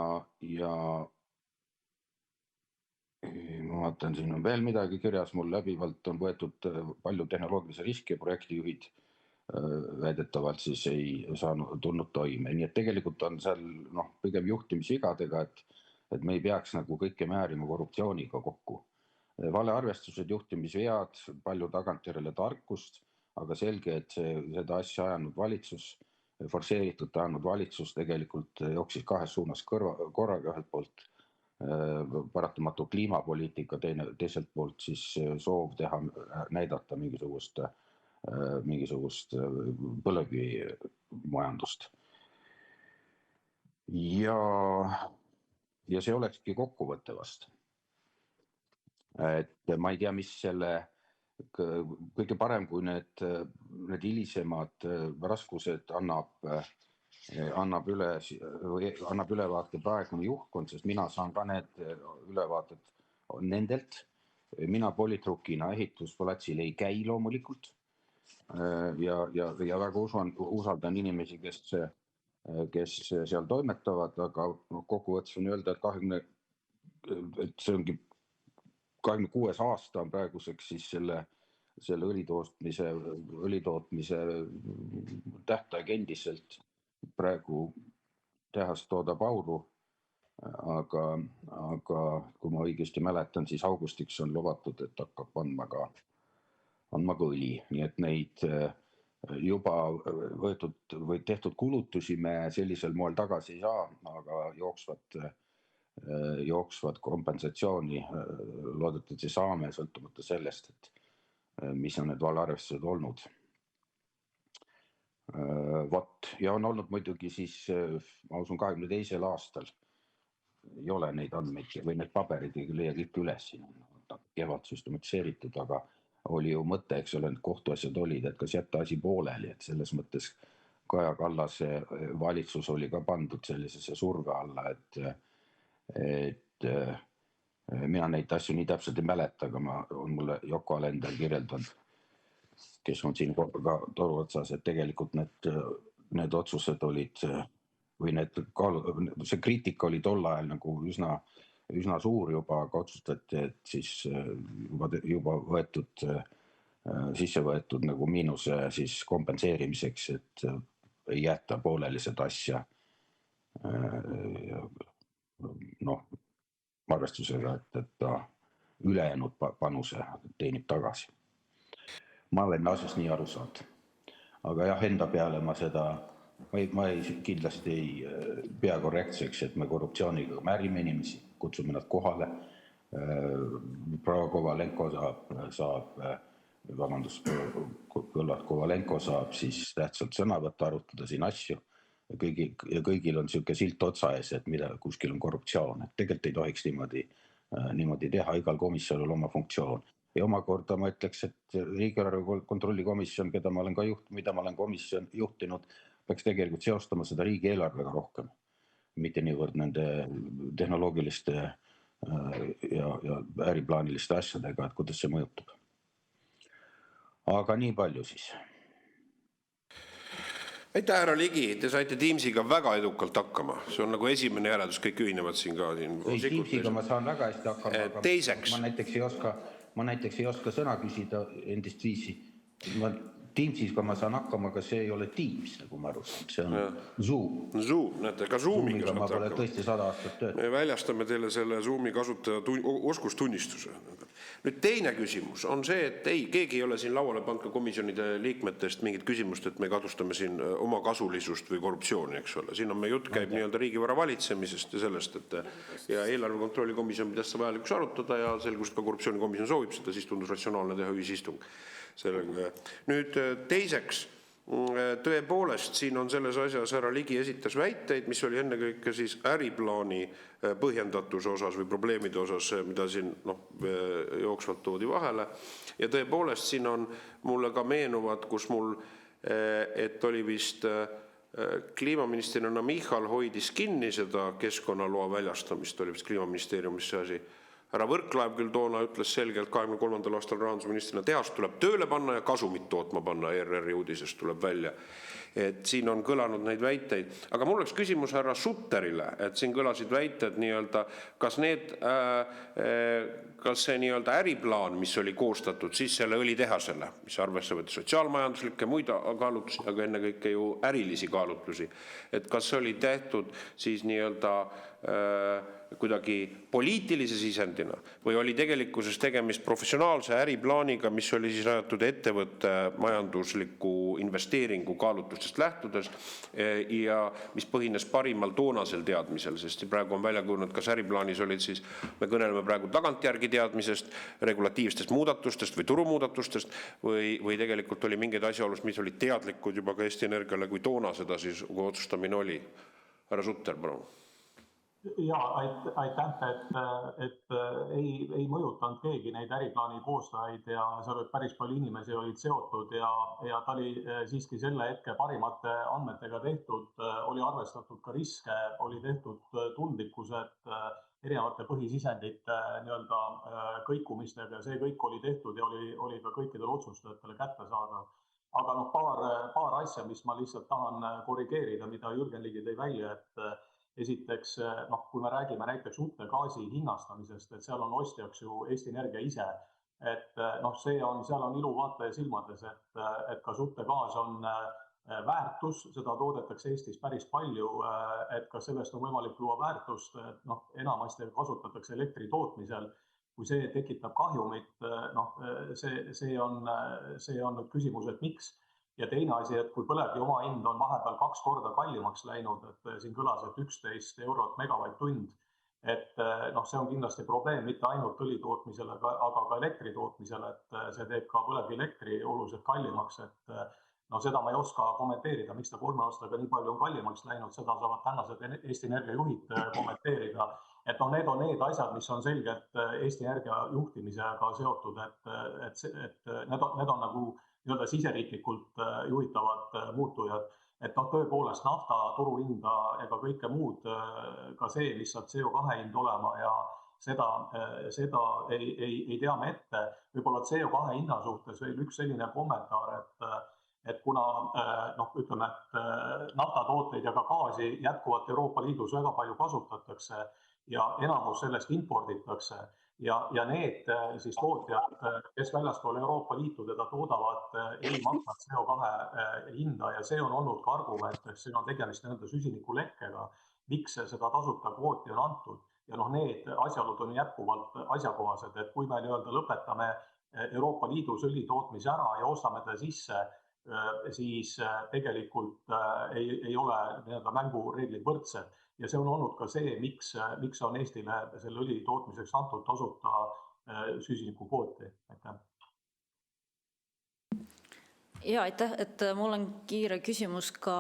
ma vaatan, siin on veel midagi kirjas, mul läbivalt on võetud palju tehnoloogilisi riske ja projektijuhid väidetavalt siis ei tulnud toime. Nii et tegelikult on seal pigem juhtimisvigadega, et me ei peaks nagu kõike määrima korruptsiooniga kokku. Valearvestused, juhtimisvead, palju tagantjärele tarkust, aga selge, et seda asja ajanud valitsus, forsseeritud ajanud valitsus tegelikult jooksis kahes suunas korraga, ühelt poolt paratamatu kliimapoliitika, teiselt poolt siis soov näidata mingisugust põlevkivimajandust. Ja see olekski kokkuvõte vast. Et ma ei tea, mis selle kõige parem, kui need hilisemad raskused annab ülevaate praegune juhtkond, sest mina saan ka need ülevaated nendelt. Mina politrukina ehitusplatsil ei käi loomulikult ja väga usaldan inimesi, kes seal toimetavad, aga kokkuvõttes on öelda, et see ongi 26 aasta on praeguseks siis selle õlitootmise tähtaeg endiselt. Praegu tehas toodab auru, aga kui ma õigesti mäletan, siis augustiks on lubatud, et hakkab andma ka õli. Nii et neid juba võetud või tehtud kulutusi me sellisel moel tagasi ei saa, aga jooksvat kompensatsiooni loodetavasti saame, sõltumata sellest, et mis on need valearvestused olnud. Ja on olnud muidugi siis, ma usun, 22. aastal ei ole neid andmeid või need paberid ei leia kõik üles, siin on kehvalt süstematiseeritud, aga oli ju mõte, eks ole, need kohtuasjad olid, et kas jätta asi pooleli, et selles mõttes Kaja Kallase valitsus oli ka pandud sellisesse surve alla, et mina neid asju nii täpselt ei mäleta, aga on mulle Yoko Alender kirjeldanud, kes on siin ka toru otsas, et tegelikult need otsused olid või see kriitika oli tol ajal nagu üsna suur juba, aga otsustati, et siis juba sisse võetud nagu miinuse siis kompenseerimiseks, et ei jäeta pooleli seda asja arvestusega, et ta ülejäänud panuse teenib tagasi. Ma olen asjast nii aru saanud. Aga jah, enda peale ma kindlasti ei pea korrektseks, et me korruptsiooniga määrime inimesi, kutsume nad kohale. Proua Kovalenko Kovalenko saab siis tähtsalt sõna võtta, arutada siin asju ja kõigil on niisugune silt otsa ees, et kuskil on korruptsioon. Et tegelikult ei tohiks niimoodi teha, igal komisjonil oma funktsioon. Ja omakorda ma ütleks, et riigieelarve kontrolli komisjon, mida ma olen juhtinud, peaks tegelikult seostama seda riigieelarvega rohkem, mitte niivõrd nende tehnoloogiliste ja äriplaaniliste asjadega, et kuidas see mõjutab. Aga nii palju siis. Aitäh, härra Ligi, te saite Teamsiga väga edukalt hakkama. See on nagu esimene järeldus, kõik ühinevad siin ka. Teamsiga ma saan väga hästi hakkama, aga ma näiteks ei oska sõna küsida endist viisi. Teamsiga ma saan hakkama, aga see ei ole Teams, nagu ma aru saan, see on Zoom. Zoom, näete, ka Zoomiga Zoomiga ma saate pole hakkama. tõesti 100 aastat tööd. Me väljastame teile selle Zoomi kasutaja oskustunnistuse. Nüüd teine küsimus on see, et keegi ei ole siin lauale pannud ka komisjonide liikmetest mingit küsimust, et me kadustame siin oma kasulisust või korruptsiooni, eks ole. Siin on me jutt käib nii-öelda riigivara valitsemisest ja sellest, et ja eelarvekontrolli komisjon pidas seda vajalikuks arutada ja selgus ka korruptsioonikomisjon soovib seda, siis tundus ratsionaalne teha ühisistung. Nüüd teiseks, tõepoolest siin on selles asjas härra Ligi esitas väiteid, mis oli ennekõike siis äriplaani põhjendatuse osas või probleemide osas, mida siin jooksvalt toodi vahele. Ja tõepoolest siin on mulle ka meenuvad, kus mul, et oli vist kliimaministrina Michal hoidis kinni seda keskkonnaloa väljastamist, oli vist kliimaministeeriumis see asi. Härra Võrklaev küll toona ütles selgelt 23. aastal rahandusministrina, tehast tuleb tööle panna ja kasumit tootma panna, ERR-i uudisest tuleb välja. Et siin on kõlanud neid väiteid, aga mul oleks küsimus härra Sutterile, et siin kõlasid väited nii-öelda, kas see nii-öelda äriplaan, mis oli koostatud siis selle õlitehasele, mis arvesse võtta sotsiaalmajanduslikke muid kaalutlusi, aga ennekõike ju ärilisi kaalutlusi, et kas see oli tehtud siis nii-öelda kuidagi poliitilise sisendina või oli tegelikkuses tegemist professionaalse äriplaaniga, mis oli siis rajatud ettevõtte majandusliku investeeringu kaalutlustest lähtudes ja mis põhines parimal toonasel teadmisel, sest praegu on välja kujunenud, kas äriplaanis olid siis, me kõneleme praegu tagantjärgi teadmisest, regulatiivsetest muudatustest või turumuudatustest või tegelikult oli mingeid asjaolust, mis olid teadlikud juba ka Eesti Energiale, kui toona seda siis kui otsustamine oli. Härra Sutter, palun. Ja aitäh, et ei mõjutanud keegi neid äriplaani koostajaid ja seal päris palju inimesi olid seotud ja ta oli siiski selle hetke parimate andmetega tehtud, oli arvestatud ka riske, oli tehtud tundlikkused erinevate põhisisendite nii-öelda kõikumistega ja see kõik oli tehtud ja oli ka kõikidele otsustajatele kättesaadav. Aga paar asja, mis ma lihtsalt tahan korrigeerida, mida Jürgen Ligi tõi välja, et esiteks, kui me räägime näiteks uute gaasi hinnastamisest, et seal on ostjaks ju Eesti Energia ise, et seal on ilu vaataja silmades, et kas uute gaas on väärtus, seda toodetakse Eestis päris palju, et kas sellest on võimalik luua väärtust, enamasti kasutatakse elektri tootmisel, kui see tekitab kahjumit, see on nüüd küsimus, et miks. Ja teine asi, et kui põlevkivi omahind on vahepeal 2 korda kallimaks läinud, et siin kõlas, et 11 eurot megavatt-tund, et see on kindlasti probleem mitte ainult õlitootmisele, aga ka elektri tootmisele, et see teeb ka põlevkivielektri oluliselt kallimaks, et seda ma ei oska kommenteerida, miks ta 3 aastaga nii palju on kallimaks läinud, seda saavad tänased Eesti Energia juhid kommenteerida. Et need on need asjad, mis on selgelt Eesti Energia juhtimisega seotud, et need on nagu nii-öelda siseriiklikult juhitavad muutujad, et tõepoolest nafta turuhinda ega kõike muud, ka see, mis saab CO2 hind olema ja seda ei tea me ette. Võib-olla CO2 hinna suhtes veel üks selline kommentaar, et kuna ütleme, et naftatooteid ja ka gaasi jätkuvalt Euroopa Liidus väga palju kasutatakse ja enamus sellest imporditakse, ja need siis tootjad, kes väljaspool Euroopa Liitu teda toodavad, ei maksa CO2 hinda ja see on olnud ka argument, et siin on tegemist süsinikulekkega, miks seda tasuta kvooti on antud. Ja need asjaolud on jätkuvalt asjakohased, et kui me lõpetame Euroopa Liidus õlitootmise ära ja ostame ta sisse, siis tegelikult ei ole mängureeglid võrdsed. Ja see on olnud ka see, miks on Eestile selle õli tootmiseks antud tasuta süsinikukvooti. Aitäh. Ja aitäh, et mul on kiire küsimus ka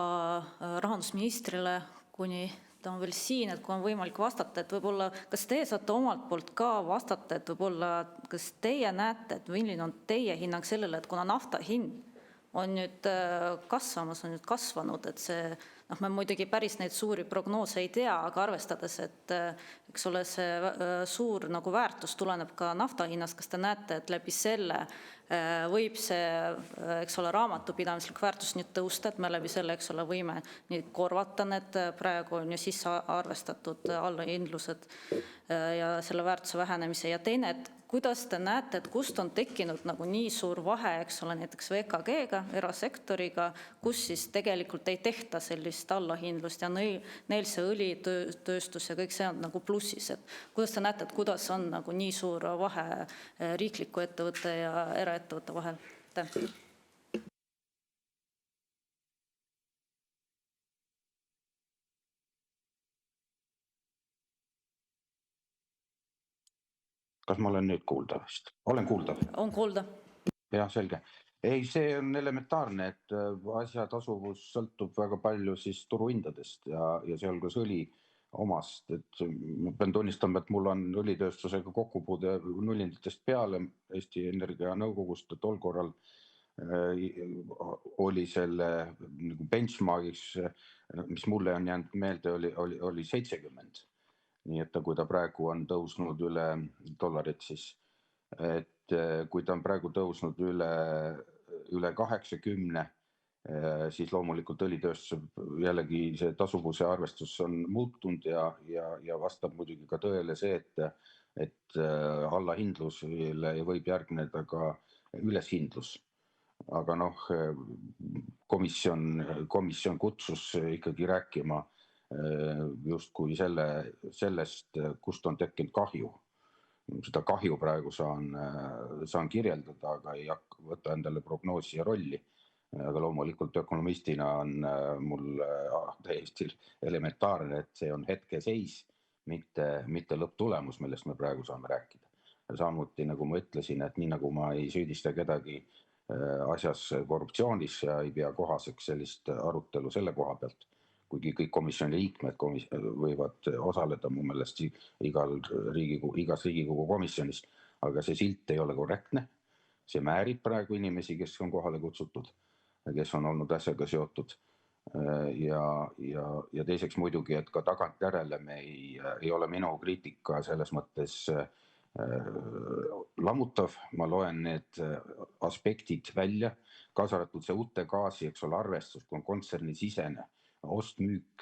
rahandusministrile, kuni ta on veel siin, et kui on võimalik vastata, et võib-olla, kas teie saate omalt poolt ka vastata, et võib-olla, kas teie näete, et milline on teie hinnang sellele, et kuna nafta hind on nüüd kasvamas, on nüüd kasvanud, et see, me muidugi päris neid suuri prognoose ei tea, aga arvestades, et eks ole see suur väärtus tuleneb ka nafta hinnast, kas te näete, et läbi selle võib see, eks ole, raamatupidamislik väärtus nüüd tõusta, et me läbi selle, eks ole, võime nüüd korvata need praegu on ju sisse arvestatud allahindlused ja selle väärtuse vähenemise. Ja teine, et kuidas te näete, et kust on tekkinud nagu nii suur vahe, eks ole, näiteks VKG-ga, erasektoriga, kus siis tegelikult ei tehta sellist allahindlust ja neil see õlitööstus ja kõik see on nagu plussis. Et kuidas te näete, et kuidas on nagu nii suur vahe riikliku ettevõtte ja eraettevõtte vahel? Kas ma olen nüüd kuulda vist? Olen kuuldav. On kuulda. Jah, selge. Ei, see on elementaarne, et asja tasuvus sõltub väga palju siis turuhindadest ja sealhulgas õli omast. Et ma pean tunnistama, et mul on õlitööstusega kokkupuude nullindatest peale Eesti Energia nõukogust, et tol korral oli selle nagu benchmarkiks, mis mulle on jäänud meelde, oli 70. Nii et kui ta praegu on tõusnud üle dollarit siis, et kui ta on praegu tõusnud üle 80, siis loomulikult õlitööstus jällegi see tasuvuse arvestus on muutunud ja vastab muidugi ka tõele see, et allahindlusele võib järgneda ka üleshindlus. Aga noh, komisjon kutsus ikkagi rääkima justkui sellest, kust on tekkinud kahju. Seda kahju praegu saan kirjeldada, aga ei võta endale prognoosija rolli. Aga loomulikult ökonomistina on mul täiesti elementaarne, et see on hetkeseis, mitte lõpptulemus, millest me praegu saame rääkida. Samuti nagu ma ütlesin, et nii nagu ma ei süüdista kedagi asjas korruptsioonis ja ei pea kohaseks sellist arutelu selle koha pealt, kuigi kõik komisjoni liikmed võivad osaleda mu meelest igas Riigikogu komisjonis, aga see silt ei ole korrektne. See määrib praegu inimesi, kes on kohale kutsutud, kes on olnud asjaga seotud. Ja teiseks muidugi, et ka tagantjärele ei ole minu kriitika selles mõttes lammutav. Ma loen need aspektid välja, kaasa arvatud see uute gaasi, eks ole, arvestus, kui on kontsernisisene ost-müük,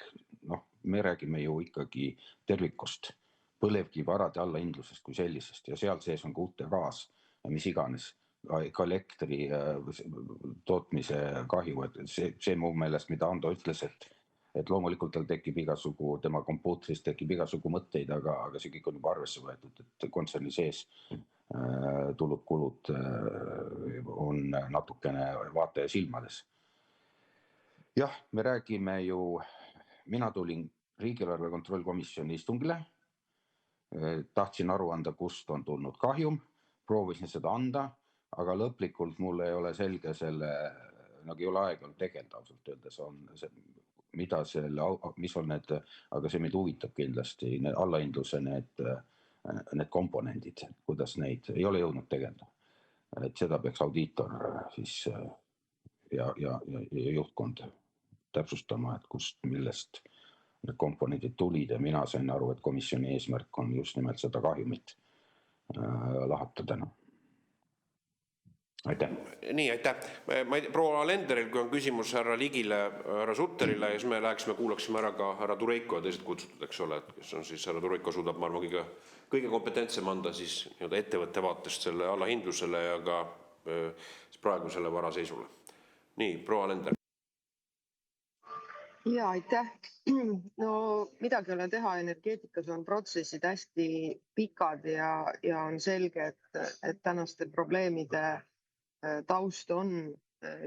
me räägime ju ikkagi tervikust, põlevkivivarade allahindlusest kui sellisest ja seal sees on ka uute gaas ja mis iganes, ka elektri tootmise kahju, et see mu meelest, mida Ando ütles, et loomulikult tal tekib tema kompuutris tekib igasugu mõtteid, aga see kõik on juba arvesse võetud, et kontserni sees tulud-kulud on natukene vaataja silmades. Jah, me räägime ju, mina tulin riigieelarve kontrollkomisjoni istungile, tahtsin aru anda, kust on tulnud kahjum, proovisin seda anda, aga lõplikult mul ei ole selge nagu ei ole aega tegeleda ausalt öeldes, mis on need, aga see meid huvitab kindlasti, allahindluse need komponendid, kuidas neid ei ole jõudnud tegeleda. Et seda peaks audiitor siis ja juhtkond täpsustama, et millest need komponendid tulid ja mina sain aru, et komisjoni eesmärk on just nimelt seda kahjumit lahatada. Aitäh. Nii, aitäh. Proua Alenderil, kui on küsimus härra Ligile, härra Sutterile, ja siis me kuulaksime ära ka härra Tureiko ja teised kutsutud, eks ole, kes on siis härra Tureiko suudab, ma arvan, kõige kompetentsem anda siis ettevõtte vaatest selle allahindlusele ja ka praegusele varaseisule. Nii, proua Alender. Ja aitäh. No midagi ei ole teha, energeetikas on protsessid hästi pikad ja on selge, et tänaste probleemide taust on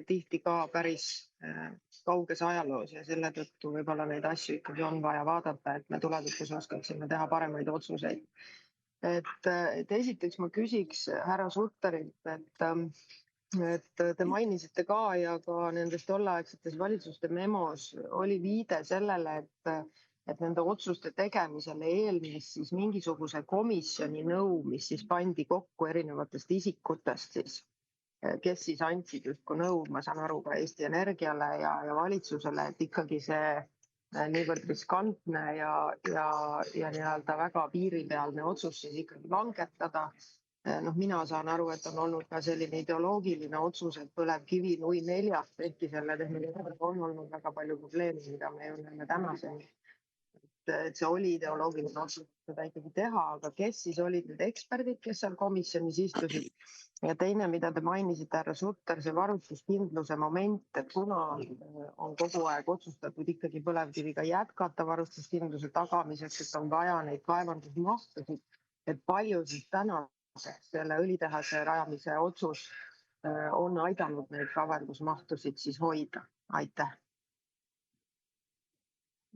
tihti ka päris kauges ajaloos ja selle tõttu võib-olla neid asju ikkagi on vaja vaadata, et me tulevikus oskaksime teha paremaid otsuseid. Et esiteks ma küsiks härra Sutterilt, et te mainisite ka ja ka nendes tolleaegsetes valitsuste memos oli viide sellele, et nende otsuste tegemisele eelnes siis mingisuguse komisjoni nõu, mis siis pandi kokku erinevatest isikutest siis, kes siis andsid justkui nõu, ma saan aru, ka Eesti Energiale ja valitsusele, et ikkagi see niivõrd riskantne ja nii-öelda väga piiripealne otsus siis ikkagi langetada. Mina saan aru, et on olnud ka selline ideoloogiline otsus, et põlevkivi nui 4, ehkki selle tehnoloogiaga on olnud väga palju probleeme, mida me ju näeme tänaseni. Et see oli ideoloogiline otsus seda ikkagi teha, aga kes siis olid need eksperdid, kes seal komisjonis istusid? Ja teine, mida te mainisite, härra Sutter, see varustuskindluse moment, et kuna on kogu aeg otsustatud ikkagi põlevkiviga jätkata varustuskindluse tagamiseks, et on vaja neid kaevandusmahtusid, et palju siis täna selle õlitehase rajamise otsus on aidanud neid kaevandusmahtusid siis hoida? Aitäh.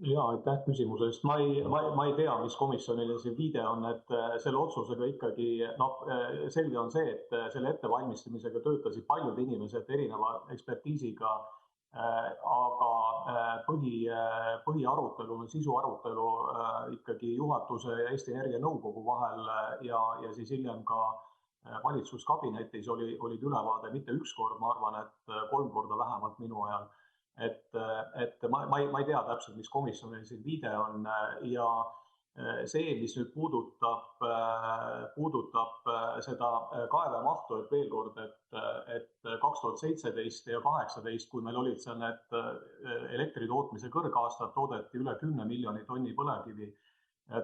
Ja aitäh küsimuse eest. Ma ei tea, mis komisjonile see viide on, et selle otsusega ikkagi, selge on see, et selle ettevalmistamisega töötasid paljud inimesed erineva ekspertiisiga, aga põhiarutelu, sisuarutelu ikkagi juhatuse ja Eesti Energia nõukogu vahel ja siis hiljem ka valitsuskabinetis olid ülevaade mitte üks kord, ma arvan, et 3 korda vähemalt minu ajal. Et ma ei tea täpselt, mis komisjonil siin viide on ja see, mis nüüd puudutab seda kaevemahtu, et veel kord, et 2017 ja 2018, kui meil olid seal need elektri tootmise kõrgaastad, toodeti üle 10 miljoni tonni põlevkivi.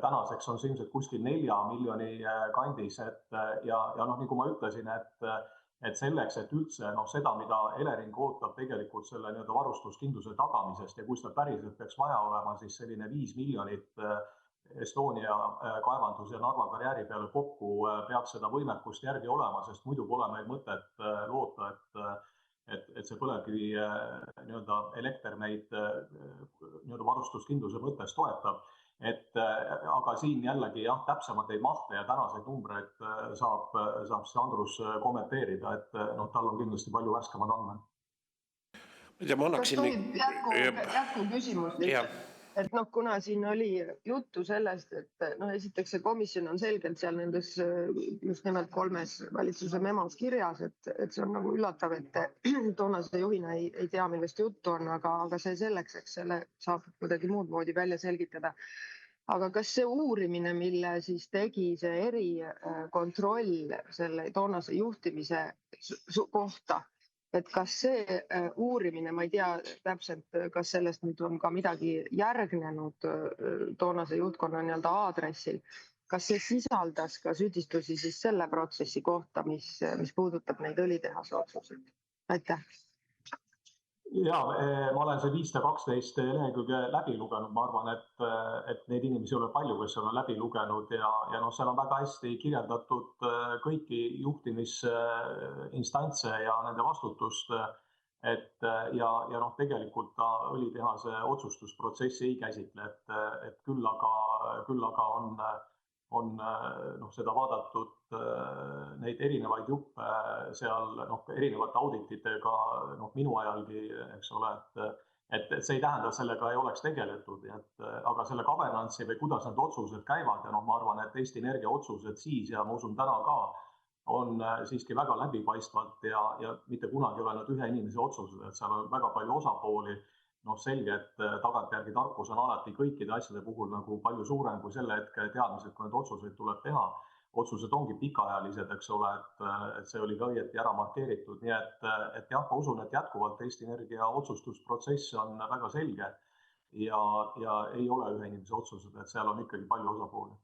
Tänaseks on see ilmselt kuskil 4 miljoni kandis, ja nagu ma ütlesin, et selleks, et üldse seda, mida Elering ootab tegelikult selle varustuskindluse tagamisest ja kui seda päriselt peaks vaja olema, siis selline 5 miljonit Estonia kaevandus ja Narva karjääri peale kokku peaks seda võimekust järgi olema, sest muidu pole meil mõtet loota, et see põlevkivi elekter meid varustuskindluse mõttes toetab. Aga siin jällegi täpsemalt ei mahte ja tänaseid numbreid saab Andrus kommenteerida, et tal on kindlasti palju värskemad andmed. Kas tohib jätku küsimus lihtsalt? Et kuna siin oli juttu sellest, et esiteks see komisjon on selgelt seal nendes just nimelt 3 valitsuse memos kirjas, et see on nagu üllatav, et toonase juhina ei tea, millest juttu on, aga see selleks, eks selle saab kuidagi muud moodi välja selgitada. Aga kas see uurimine, mille siis tegi see erikontroll selle toonase juhtimise kohta, et kas see uurimine, ma ei tea täpselt, kas sellest nüüd on ka midagi järgnenud toonase juhtkonna aadressil, kas see sisaldas ka süüdistusi siis selle protsessi kohta, mis puudutab neid õlitehase otsuseid? Aitäh. Ja ma olen see 512 lehekülge läbi lugenud, ma arvan, et neid inimesi ei ole palju, kes on läbi lugenud ja seal on väga hästi kirjeldatud kõiki juhtimisinstantse ja nende vastutust, ja tegelikult ta õlitehase otsustusprotsessi ei käsitle, et küll aga on seda vaadatud neid erinevaid juppe seal erinevate audititega minu ajalgi, eks ole, et see ei tähenda, et sellega ei oleks tegeletud, aga selle governance'i või kuidas need otsused käivad ja ma arvan, et Eesti Energia otsused siis ja ma usun täna ka on siiski väga läbipaistvalt ja mitte kunagi ei ole nad ühe inimese otsused, et seal on väga palju osapooli. Selge, et tagantjärgi tarkus on alati kõikide asjade puhul nagu palju suurem kui selle hetke teadmised, kui need otsuseid tuleb teha. Otsused ongi pikaajalised, eks ole, et see oli ka õieti ära markeeritud. Nii et jah, ma usun, et jätkuvalt Eesti Energia otsustusprotsess on väga selge ja ei ole ühe inimese otsused, et seal on ikkagi palju osapooli.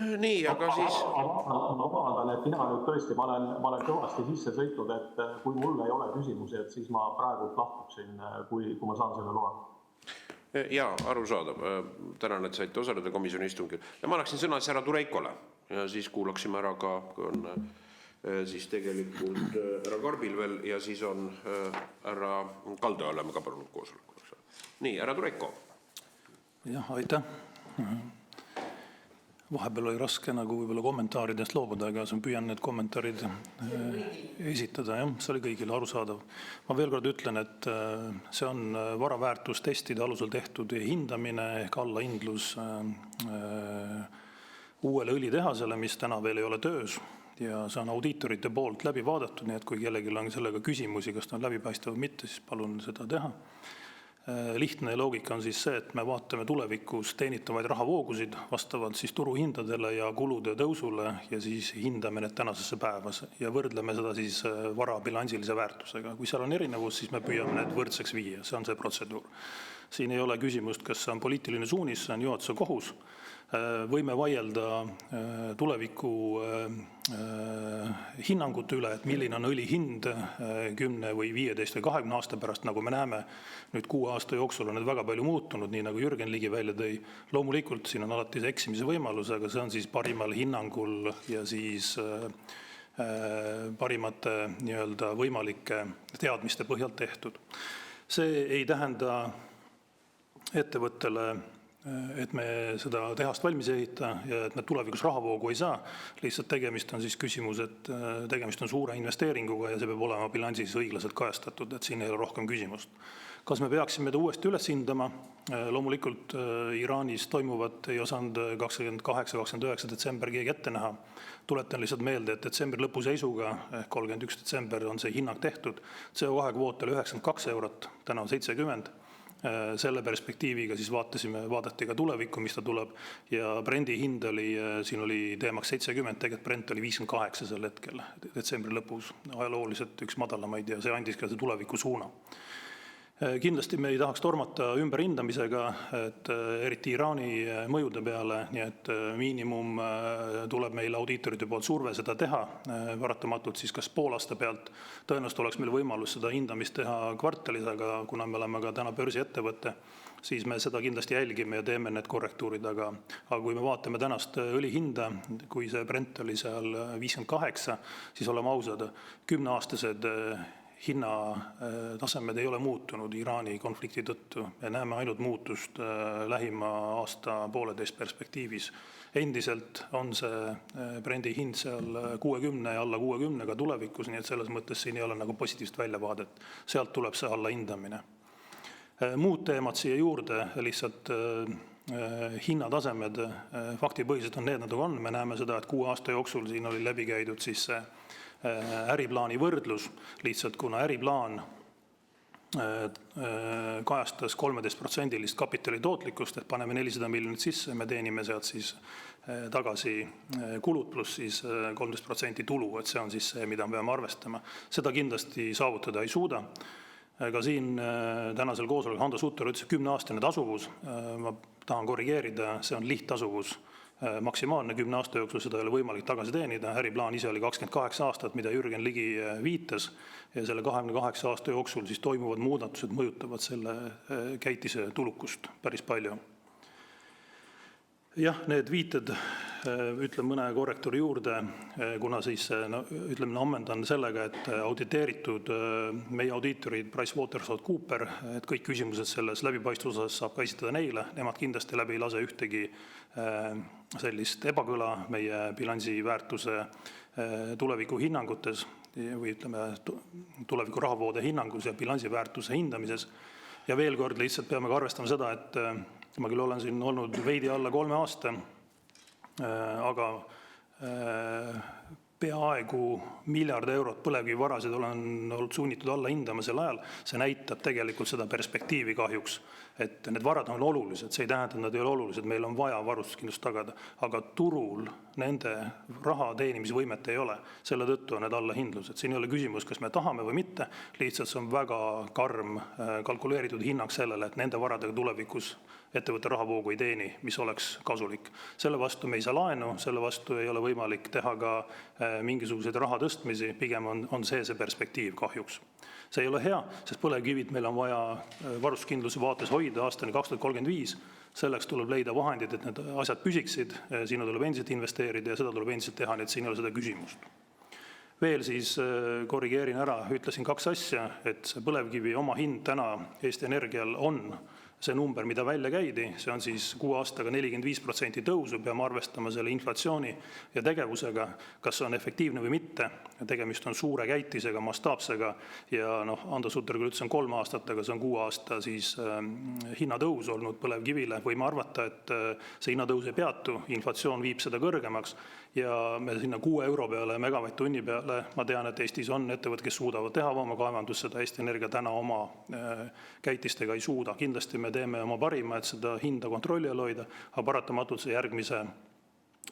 Nii, aga siis... Ma vabandan, et mina nüüd tõesti, ma olen kõvasti sisse sõitnud, et kui mul ei ole küsimusi, et siis ma praegu lahkuksin, kui ma saan selle loa. Jaa, arusaadav. Tänan, et saite osaleda komisjoni istungil. Ja ma annaksin sõna härra Tureikole ja siis kuulaksime ära ka, kui on siis tegelikult härra Karbil veel ja siis on härra Kalda oleme ka palunud koosolekul. Nii, härra Tureiko. Jah, aitäh. Vahepeal oli raske nagu võib-olla kommentaaridest loobuda, aga püüan need kommentaarid esitada. See oli kõigile arusaadav. Ma veel kord ütlen, et see on varaväärtustestide alusel tehtud hindamine ehk allahindlus uuele õlitehasele, mis täna veel ei ole töös. Ja see on audiitorite poolt läbi vaadatud, nii et kui kellelgi on sellega küsimusi, kas ta on läbipaistev või mitte, siis palun seda teha. lihtne loogika on siis see, et me vaatame tulevikus teenitavaid rahavoogusid vastavalt siis turuhindadele ja kulude tõusule ja siis hindame need tänasesse päevas ja võrdleme seda siis vara bilansilise väärtusega. Kui seal on erinevus, siis me püüame need võrdseks viia, see on see protseduur. Siin ei ole küsimust, kas see on poliitiline suunis, see on juhatuse kohus. Võime vaielda tuleviku hinnangute üle, et milline on õli hind 10 või 15 või 20 aasta pärast, nagu me näeme. Nüüd 6 aasta jooksul on need väga palju muutunud, nii nagu Jürgen Ligi välja tõi. Loomulikult siin on alati see eksimise võimalus, aga see on siis parimal hinnangul ja siis parimate nii-öelda võimalike teadmiste põhjalt tehtud. See ei tähenda ettevõttele, et me seda tehast valmis ei ehita ja et me tulevikus rahavoogu ei saa. Lihtsalt tegemist on siis küsimus, et tegemist on suure investeeringuga ja see peab olema bilansis õiglaselt kajastatud, et siin ei ole rohkem küsimust. Kas me peaksime ta uuesti üles hindama? Loomulikult Iraanis toimuvat ei osanud 28-29 detsember keegi ette näha. Tuletan lihtsalt meelde, et detsembri lõpu seisuga, 31 detsember on see hinnang tehtud. CO2 kvoot oli 92 eurot, täna on 70. Selle perspektiiviga siis vaadati ka tulevikku, mis ta tuleb ja Brendi hind oli, siin oli teemaks 70, tegelikult Brent oli 58 sel hetkel detsembri lõpus, ajalooliselt üks madalamaid ja see andis ka see tuleviku suuna. Kindlasti me ei tahaks tormata ümberhindamisega, et eriti Iraani mõjude peale, nii et miinimum tuleb meil audiitorite poolt surve seda teha, paratamatult siis kas pool aasta pealt. Tõenäoliselt oleks meil võimalus seda hindamist teha kvartalis, aga kuna me oleme ka täna börsiettevõte, siis me seda kindlasti jälgime ja teeme need korrektuurid, aga kui me vaatame tänast õli hinda, kui see Brent oli seal 58, siis oleme ausad, 10-aastased hinnatasemed ei ole muutunud Iraani konflikti tõttu ja näeme ainult muutust lähima aasta pooleteist perspektiivis. Endiselt on see Brendi hind seal 60 ja alla 60 ka tulevikus, nii et selles mõttes siin ei ole nagu positiivset väljavaadet. Sealt tuleb see alla hindamine. Muud teemad siia juurde, lihtsalt hinnatasemed, faktipõhiselt on need, nagu on. Me näeme seda, et 6 aasta jooksul siin oli läbi käidud siis see äriplaani võrdlus, lihtsalt kuna äriplaan kajastas 13% kapitali tootlikkust, et paneme 400 miljonit sisse, me teenime sealt siis tagasi kulud pluss siis 13% tulu, et see on siis see, mida me peame arvestama. Seda kindlasti saavutada ei suuda. Ka siin tänasel koosolekul Hando Sutter ütles, 10-aastane tasuvus, ma tahan korrigeerida, see on lihttasuvus. Maksimaalne 10 aasta jooksul seda ei ole võimalik tagasi teenida. Äriplaan ise oli 28 aastat, mida Jürgen Ligi viitas ja selle 28 aasta jooksul siis toimuvad muudatused mõjutavad selle käitise tulukust päris palju. Jah, need viited, ütlen mõne korrektori juurde, kuna siis ütleme ammendan sellega, et auditeeritud meie audiitorid PricewaterhouseCoopers, et kõik küsimused selles läbipaistvusosas saab ka esitada neile, nemad kindlasti läbi ei lase ühtegi sellist ebakõla meie bilansi väärtuse tuleviku hinnangutes või ütleme tuleviku rahavoode hinnangus ja bilansi väärtuse hindamises. Ja veel kord lihtsalt peame ka arvestama seda, et ma küll olen siin olnud veidi alla 3 aasta, aga peaaegu miljard eurot põlevkivivarasid olen olnud sunnitud alla hindama sel ajal. See näitab tegelikult seda perspektiivi kahjuks, et need varad on olulised. See ei tähenda, et nad ei ole olulised, meil on vaja varustuskindlust tagada, aga turul nende raha teenimisvõimet ei ole. Selle tõttu on need allahindlused. Siin ei ole küsimus, kas me tahame või mitte, lihtsalt see on väga karm kalkuleeritud hinnang sellele, et nende varadega tulevikus ettevõtte rahavoogu ei teeni, mis oleks kasulik. Selle vastu me ei saa laenu, selle vastu ei ole võimalik teha ka mingisuguseid raha tõstmisi, pigem on see perspektiiv kahjuks. See ei ole hea, sest põlevkivid meil on vaja varustuskindluse vaates hoida aastani 2035. Selleks tuleb leida vahendid, et need asjad püsiksid, sinna tuleb endiselt investeerida ja seda tuleb endiselt teha, nii et siin ei ole seda küsimust. Veel siis korrigeerin ära, ütlesin 2 asja, et see põlevkivi oma hind täna Eesti Energial on see number, mida välja käidi, see on siis 6 aastaga 45% tõusu, peame arvestama selle inflatsiooni ja tegevusega, kas see on efektiivne või mitte. Tegemist on suure käitisega, mastaapsega ja Ando Sutter küll ütles, on 3 aastat, aga see on 6 aasta siis hinnatõus olnud põlevkivile. Võime arvata, et see hinnatõus ei peatu, inflatsioon viib seda kõrgemaks ja me sinna 6 euro peale megavatt-tunni peale, ma tean, et Eestis on ettevõtted, kes suudavad teha oma kaevandus, seda Eesti Energia täna oma käitistega ei suuda. Kindlasti me teeme oma parima, et seda hinda kontrolli all hoida, aga paratamatult see järgmise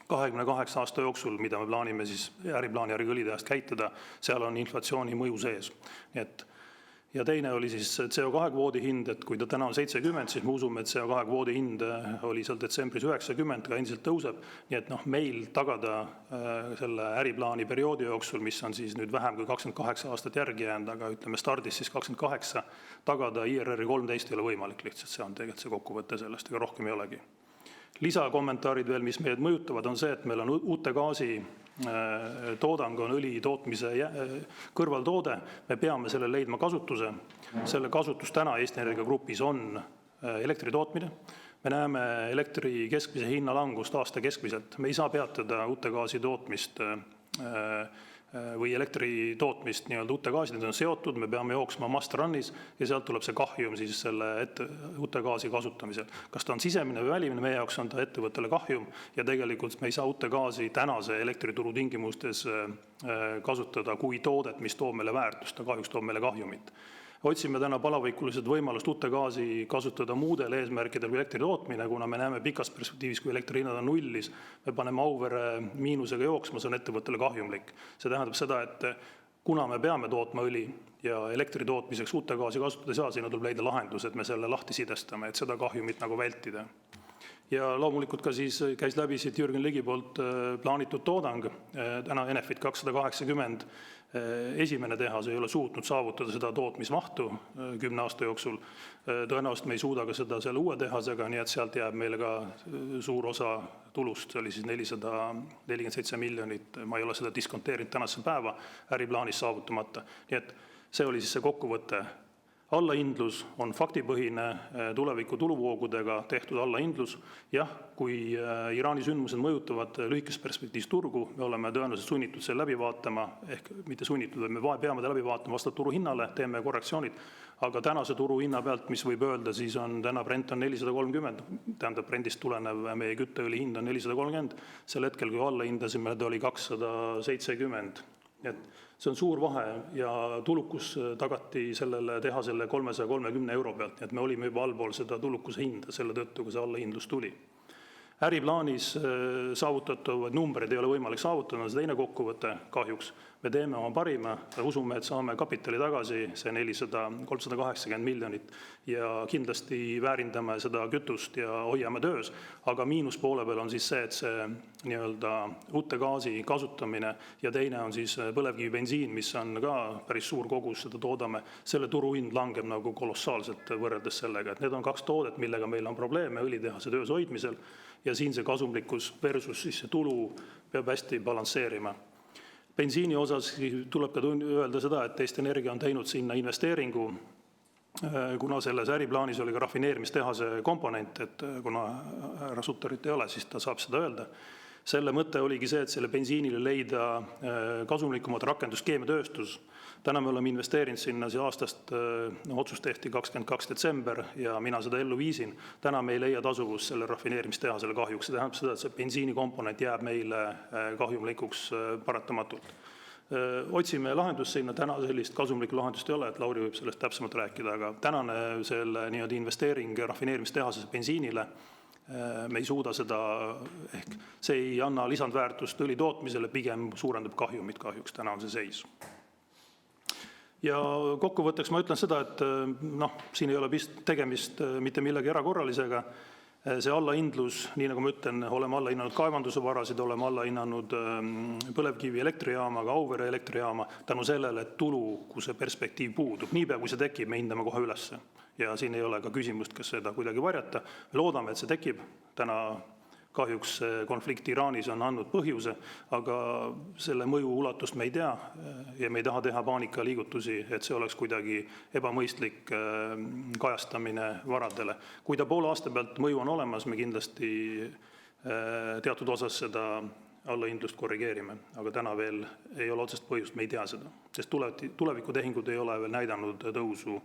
28 aasta jooksul, mida me plaanime siis äriplaani järgi õlitehast käitada, seal on inflatsiooni mõju sees. Ja teine oli siis CO2 kvoodi hind, et kui ta täna on 70, siis me usume, et CO2 kvoodi hind oli seal detsembris 90, ka endiselt tõuseb. Nii et meil tagada selle äriplaani perioodi jooksul, mis on siis nüüd vähem kui 28 aastat järgi jäänud, aga ütleme stardis siis 28, tagada IRR 13 ei ole võimalik lihtsalt, see on tegelikult see kokkuvõte sellest, ega rohkem ei olegi. Lisakommentaarid veel, mis meid mõjutavad, on see, et meil on uute gaasi toodang on õli tootmise kõrvaltoode. Me peame selle leidma kasutuse. Selle kasutus täna Eesti Energia grupis on elektri tootmine. Me näeme elektri keskmise hinna langust aasta keskmiselt. Me ei saa peatada uute gaasi tootmist või elektri tootmist nii-öelda uute gaasi, need on seotud, me peame jooksma must run'is ja sealt tuleb see kahjum siis selle uute gaasi kasutamisel. Kas ta on sisemine või välimine, meie jaoks on ta ettevõttele kahjum ja tegelikult me ei saa uute gaasi tänase elektrituru tingimustes kasutada kui toodet, mis toob meile väärtust, ta kahjuks toob meile kahjumit. Otsime täna palavikuliselt võimalust uute gaasi kasutada muudel eesmärkidel kui elektri tootmine, kuna me näeme pikas perspektiivis, kui elektri hinnad on nullis, me paneme Auvere miinusega jooksma, see on ettevõttele kahjumlik. See tähendab seda, et kuna me peame tootma õli ja elektri tootmiseks uute gaasi kasutada ei saa, siin tuleb leida lahendus, et me selle lahti sidestame, et seda kahjumit nagu vältida. Ja loomulikult ka siis käis läbi siit Jürgen Ligi poolt plaanitud toodang, täna Enefit 280 esimene tehas ei ole suutnud saavutada seda tootmismahtu 10 aasta jooksul. Tõenäoliselt me ei suuda ka seda selle uue tehasega, nii et sealt jääb meile ka suur osa tulust, see oli siis 447 miljonit, ma ei ole seda diskonteerinud tänase päeva, äriplaanis saavutamata. Nii et see oli siis see kokkuvõte. Allahindlus on faktipõhine tuleviku tuluvoogudega tehtud allahindlus. Jah, kui Iraani sündmused mõjutavad lühikest perspektiivis turgu, me oleme tõenäoliselt sunnitud selle läbi vaatama, ehk mitte sunnitud, me peame läbi vaatama vastavalt turuhinnale, teeme korrektsioonid, aga tänase turuhinna pealt, mis võib öelda, siis on täna Brent on 430, tähendab Brentist tulenev meie kütteõli hind on 430, sel hetkel, kui alla hindasime, ta oli 270. Et see on suur vahe ja tulukus tagati sellele tehasele 330 euro pealt, et me olime juba allpool seda tulukuse hinda, selle tõttu, kui see allahindlus tuli. Äriplaanis saavutatavad numbrid ei ole võimalik saavutada, see teine kokkuvõte kahjuks. Me teeme oma parima, usume, et saame kapitali tagasi, see 380 miljonit ja kindlasti väärindame seda kütust ja hoiame töös, aga miinuspoole peal on siis see, et see nii-öelda uute gaasi kasutamine ja teine on siis põlevkivi bensiin, mis on ka päris suur kogus, seda toodame, selle turuhind langeb nagu kolossaalselt võrreldes sellega, et need on 2 toodet, millega meil on probleeme õlitehase töös hoidmisel ja siin see kasumlikkus versus siis see tulu peab hästi balansseerima. Bensiini osas tuleb ka öelda seda, et Eesti Energia on teinud sinna investeeringu, kuna selles äriplaanis oli ka rafineerimistehase komponent, et kuna härra Sutterit ei ole, siis ta saab seda öelda. Selle mõte oligi see, et selle bensiinile leida kasumlikumad rakenduskeemiatööstus. Täna me oleme investeerinud sinna aastast, otsus tehti 22 detsember ja mina seda ellu viisin. Täna me ei leia tasuvust selle rafineerimistehasele kahjuks. See tähendab seda, et see bensiini komponent jääb meile kahjumlikuks paratamatult. Otsime lahendust sinna, täna sellist kasumlikku lahendust ei ole, et Lauri võib sellest täpsemalt rääkida, aga tänane selle nii-öelda investeering rafineerimistehase bensiinile, me ei suuda seda, ehk see ei anna lisandväärtust õli tootmisele, pigem suurendab kahjumit kahjuks, täna on see seis. Ja kokkuvõtteks ma ütlen seda, et siin ei ole tegemist mitte millegi erakorralisega. See allahindlus, nii nagu ma ütlen, oleme alla hinnanud kaevanduse varasid, oleme alla hinnanud põlevkivi elektrijaama, ka Auvere elektrijaama, tänu sellele, et tulu, kui see perspektiiv puudub. Niipea, kui see tekib, me hindame kohe ülesse. Ja siin ei ole ka küsimust, kas seda kuidagi varjata. Me loodame, et see tekib. Täna Kahjuks konflikt Iraanis on andnud põhjuse, aga selle mõju ulatust me ei tea ja me ei taha teha paanikaliigutusi, et see oleks kuidagi ebamõistlik kajastamine varadele. Kui ta poole aasta pealt mõju on olemas, me kindlasti teatud osas seda allahindlust korrigeerime, aga täna veel ei ole otsest põhjust, me ei tea seda, sest tulevikutehingud ei ole veel näidanud tõusu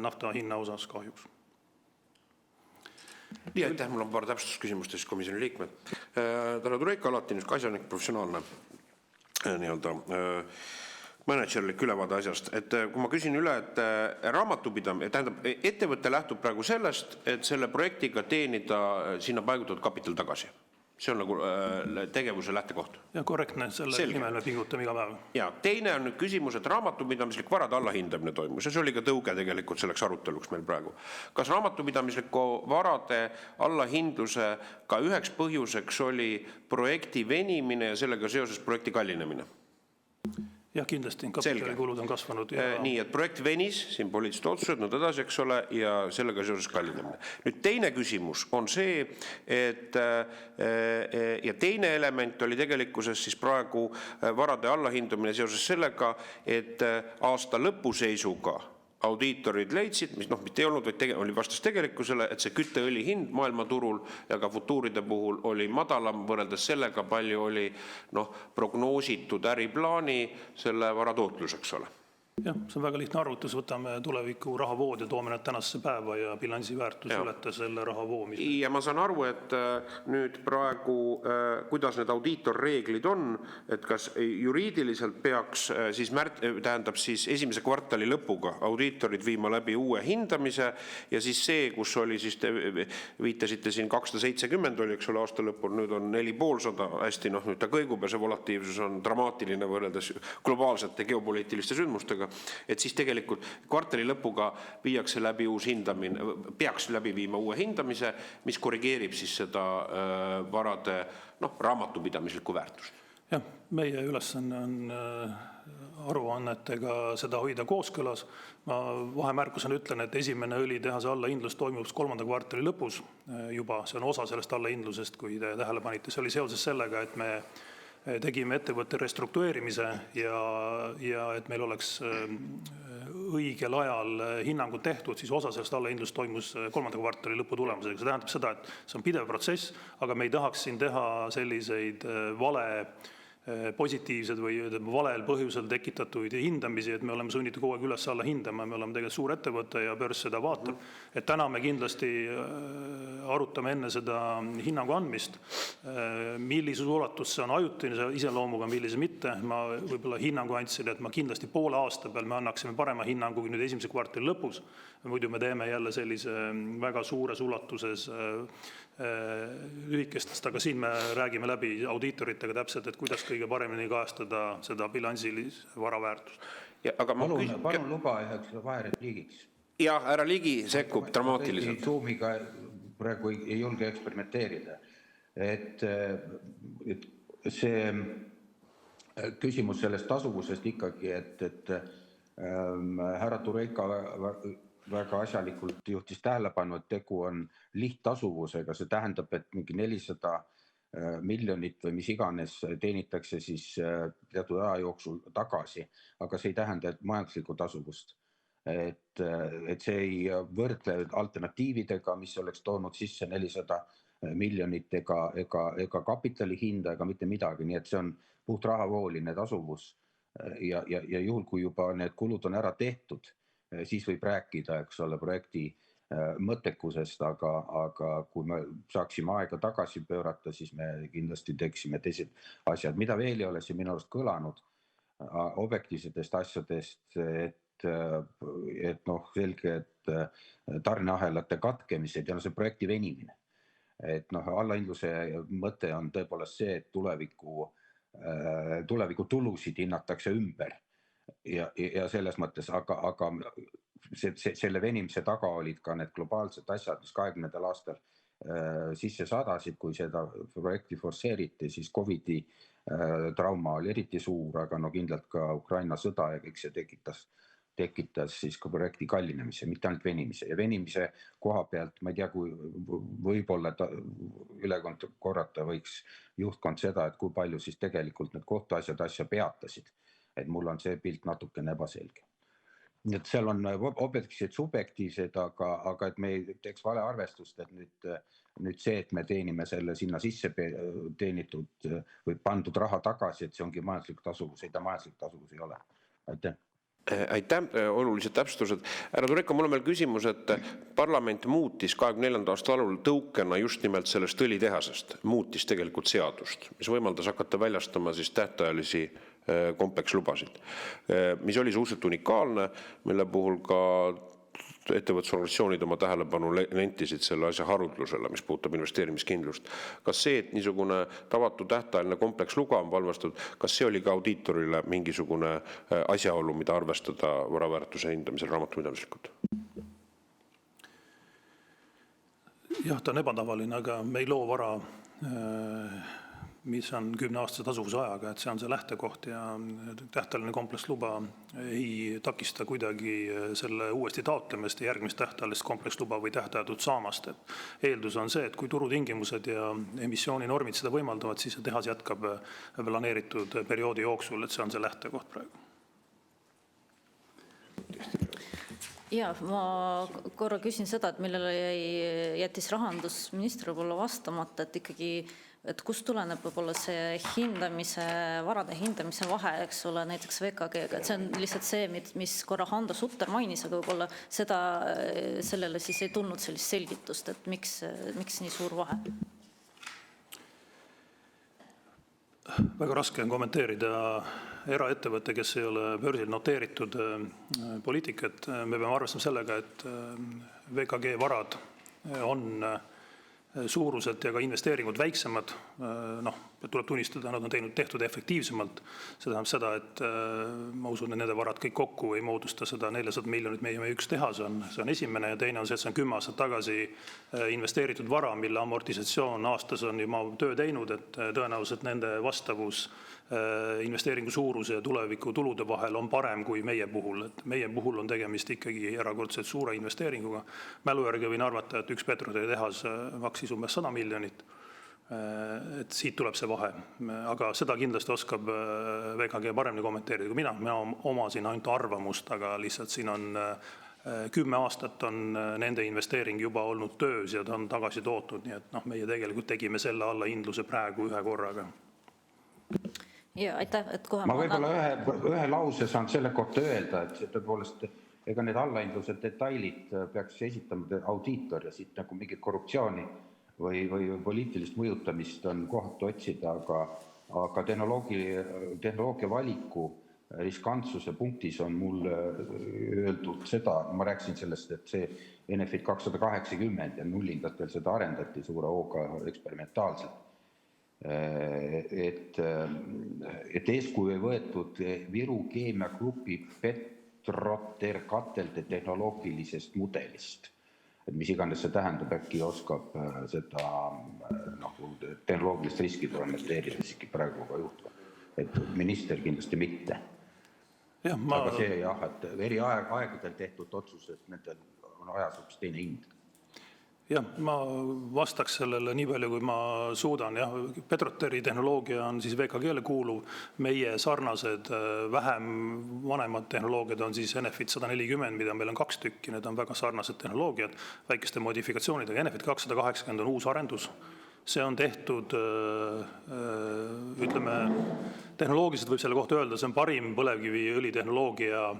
nafta hinna osas kahjuks. Nii, aitäh, mul on paar täpsustusküsimust siis komisjoni liikmed. Tarmo Tureika, alati asjanik, professionaalne managerlik ülevaade asjast. Et kui ma küsin üle, et tähendab, ettevõte lähtub praegu sellest, et selle projektiga teenida sinna paigutatud kapital tagasi. See on nagu tegevuse lähtekoht. Ja korrektne, selle nimel me pingutame iga päev. Ja teine on nüüd küsimus, et raamatupidamislik varade allahindamine toimus ja see oli ka tõuge tegelikult selleks aruteluks meil praegu. Kas raamatupidamisliku varade allahindluse ka üheks põhjuseks oli projekti venimine ja sellega seoses projekti kallinemine? Jah, kindlasti kapitalikulud on kasvanud. Nii, et projekt venis, siin poliitilised otsused, nõnda edasi, eks ole, ja sellega seoses kallinemine. Nüüd teine küsimus on see, et ja teine element oli tegelikkuses siis praegu varade allahindamine seoses sellega, et aasta lõpuseisuga audiitorid leidsid, mis mitte ei olnud, vaid oli vastas tegelikkusele, et see kütteõli hind maailmaturul ja ka futuuride puhul oli madalam võrreldes sellega, palju oli prognoositud äriplaani selle vara tootluseks ole. Jah, see on väga lihtne arvutus, võtame tuleviku rahavood ja toome nad tänasesse päeva ja bilansi väärtus ületa selle rahavoo. Ja ma saan aru, et nüüd praegu, kuidas need audiitorreeglid on, et kas juriidiliselt peaks siis tähendab siis esimese kvartali lõpuga audiitorid viima läbi uue hindamise ja siis see, kus oli siis te viitasite siin 270 oli, eks ole, aasta lõpul, nüüd on 450, hästi nüüd ta kõigub ja see volatiivsus on dramaatiline võrreldes globaalsete geopoliitiliste sündmustega. Et siis tegelikult kvartali lõpuga viiakse läbi uus hindamine, peaks läbi viima uue hindamise, mis korrigeerib siis seda varade raamatupidamislikku väärtust. Jah, meie ülesanne on aruannetega seda hoida kooskõlas. Ma vahemärkusena ütlen, et esimene õlitehase allahindlus toimub 3. kvartali lõpus juba, see on osa sellest allahindlusest, kui te tähele panite. See oli seoses sellega, et me tegime ettevõtte restruktureerimise ja et meil oleks õigel ajal hinnangud tehtud, siis osa sellest allahindlust toimus 3. kvartali lõpu tulemusega. See tähendab seda, et see on pidev protsess, aga me ei tahaks siin teha selliseid positiivsed või valel põhjusel tekitatuid hindamisi, et me oleme sunnitud kogu aeg üles alla hindama, me oleme tegelikult suur ettevõte ja börs seda vaatab. Et täna me kindlasti arutame enne seda hinnangu andmist, millises ulatus see on ajutine iseloomuga, millise mitte. Ma võib-olla hinnangu andsin, et ma kindlasti poole aasta peal me annaksime parema hinnangu kui nüüd esimese kvartali lõpus. Muidu me teeme jälle sellise väga suures ulatuses lühikestest, aga siin me räägime läbi audiitoritega täpselt, et kuidas kõige paremini kajastada seda bilansilise varaväärtust. Palun luba üheks vaherepliigiks. Ja härra Ligi sekkub dramaatiliselt. Zoomiga praegu ei julge eksperimenteerida. Et see küsimus sellest tasuvusest ikkagi, et härra Tureika väga asjalikult juhtis tähelepanu, et tegu on lihttasuvusega. See tähendab, et mingi 400 miljonit või mis iganes teenitakse siis teatud aja jooksul tagasi, aga see ei tähenda, et majanduslikku tasuvust. Et see ei võrdle alternatiividega, mis oleks toonud sisse 400 miljonit ega kapitali hinda ega mitte midagi, nii et see on puht rahavooline tasuvus. Ja juhul, kui juba need kulud on ära tehtud, siis võib rääkida, eks ole, projekti mõttekusest, aga kui me saaksime aega tagasi pöörata, siis me kindlasti teeksime teised asjad. Mida veel ei ole siin minu arust kõlanud objektiivsetest asjadest, et selge, et tarneahelate katkemised ja see projekti venimine. Et allahindluse mõte on tõepoolest see, et tuleviku tulusid hinnatakse ümber. Ja selles mõttes, aga selle venimise taga olid ka need globaalsed asjad, mis 20. aastal sisse sadasid, kui seda projekti forsseeriti, siis COVID-i trauma oli eriti suur, aga kindlalt ka Ukraina sõda ja kõik see tekitas siis ka projekti kallinemise, mitte ainult venimise. Ja venimise koha pealt, ma ei tea, kui võib-olla üle korrata võiks juhtkond seda, et kui palju siis tegelikult need kohtuasjad asja peatasid. Et mul on see pilt natukene ebaselge. Nii et seal on objektiivsed, subjektiivsed, aga et me ei teeks vale arvestust, et nüüd see, et me teenime selle sinna sisse teenitud või pandud raha tagasi, et see ongi majanduslik tasuvus, ei ta majanduslik tasuvus ei ole. Aitäh. Aitäh, olulised täpsustused. Härra Tureko, mul on veel küsimus, et parlament muutis 24. aasta alul tõukena just nimelt sellest õlitehasest, muutis tegelikult seadust, mis võimaldas hakata väljastama siis tähtajalisi komplekslubasid, mis oli suhteliselt unikaalne, mille puhul ka ettevõtlusorganisatsioonid oma tähelepanu nentisid selle asja harudlusele, mis puudutab investeerimiskindlust. Kas see, et niisugune tavatu tähtajaline kompleksluba on valvastatud, kas see oli ka audiitorile mingisugune asjaolu, mida arvestada varaväärtuse hindamisel raamatupidamislikult? Jah, ta on ebatavaline, aga me ei loo vara, mis on 10-aastase tasuvuse ajaga, et see on see lähtekoht ja tähtajaline kompleksluba ei takista kuidagi selle uuesti taotlemist ja järgmist tähtajalist kompleksluba või tähtajatut saamast. Et eeldus on see, et kui turutingimused ja emissiooninormid seda võimaldavad, siis see tehas jätkab planeeritud perioodi jooksul, et see on see lähtekoht praegu. Ja, ma korra küsin seda, et millele jättis rahandusministri võib-olla vastamata, et ikkagi et kust tuleneb võib-olla see hindamise, varade hindamise vahe, eks ole, näiteks VKG-ga, et see on lihtsalt see, mis korra Hando Sutter mainis, aga võib-olla sellele siis ei tulnud sellist selgitust, et miks nii suur vahe? Väga raske on kommenteerida eraettevõtte, kes ei ole börsil noteeritud poliitikat. Me peame arvestama sellega, et VKG varad on suuruselt ja ka investeeringud väiksemad. Tuleb tunnistada, nad on tehtud efektiivsemalt. See tähendab seda, et ma usun, et nende varad kõik kokku ei moodusta seda 400 miljonit meie üks tehas on. See on esimene ja teine on see, et see on 10 aastat tagasi investeeritud vara, mille amortisatsioon aastas on juba töö teinud, et tõenäoliselt nende vastavus investeeringu suuruse ja tuleviku tulude vahel on parem kui meie puhul. Et meie puhul on tegemist ikkagi erakordselt suure investeeringuga. Mälu järgi võin arvata, et üks petrotee tehas maksis umbes 100 miljonit. Et siit tuleb see vahe. Aga seda kindlasti oskab VKG paremini kommenteerida kui mina. Mina omasin ainult arvamust, aga lihtsalt siin on 10 aastat on nende investeering juba olnud töös ja ta on tagasi tootnud. Nii et meie tegelikult tegime selle allahindluse praegu ühe korraga. Ja, aitäh, et kohe ma võib-olla ühe lause saan selle kohta öelda, et tõepoolest ega need allahindluse detailid peaks esitama audiitor ja siit nagu mingit korruptsiooni või poliitilist mõjutamist on kohatu otsida, aga tehnoloogia valiku riskantsuse punktis on mul öeldud seda, ma rääkisin sellest, et see Enefit 280 ja nullindatel seda arendati suure hooga eksperimentaalselt. Et eeskuju ei võetud Viru keemiagrupi Petroter katelde tehnoloogilisest mudelist. Et mis iganes see tähendab, äkki oskab seda tehnoloogilist riskid orienteerida siiski praegu ka juhtva. Et minister kindlasti mitte. Aga see jah, et eri aegadel tehtud otsused, nendel on ajas hoopis teine hind. Jah, ma vastaks sellele nii palju, kui ma suudan. Petroteri tehnoloogia on siis VKG-le kuuluv. Meie sarnased vähem vanemad tehnoloogiad on siis Enefit 140, mida meil on 2 tükki. Need on väga sarnased tehnoloogiad, väikeste modifikatsioonidega. Enefit 280 on uus arendus. See on tehtud, ütleme, tehnoloogiliselt võib selle kohta öelda, see on parim põlevkivi õlitehnoloogia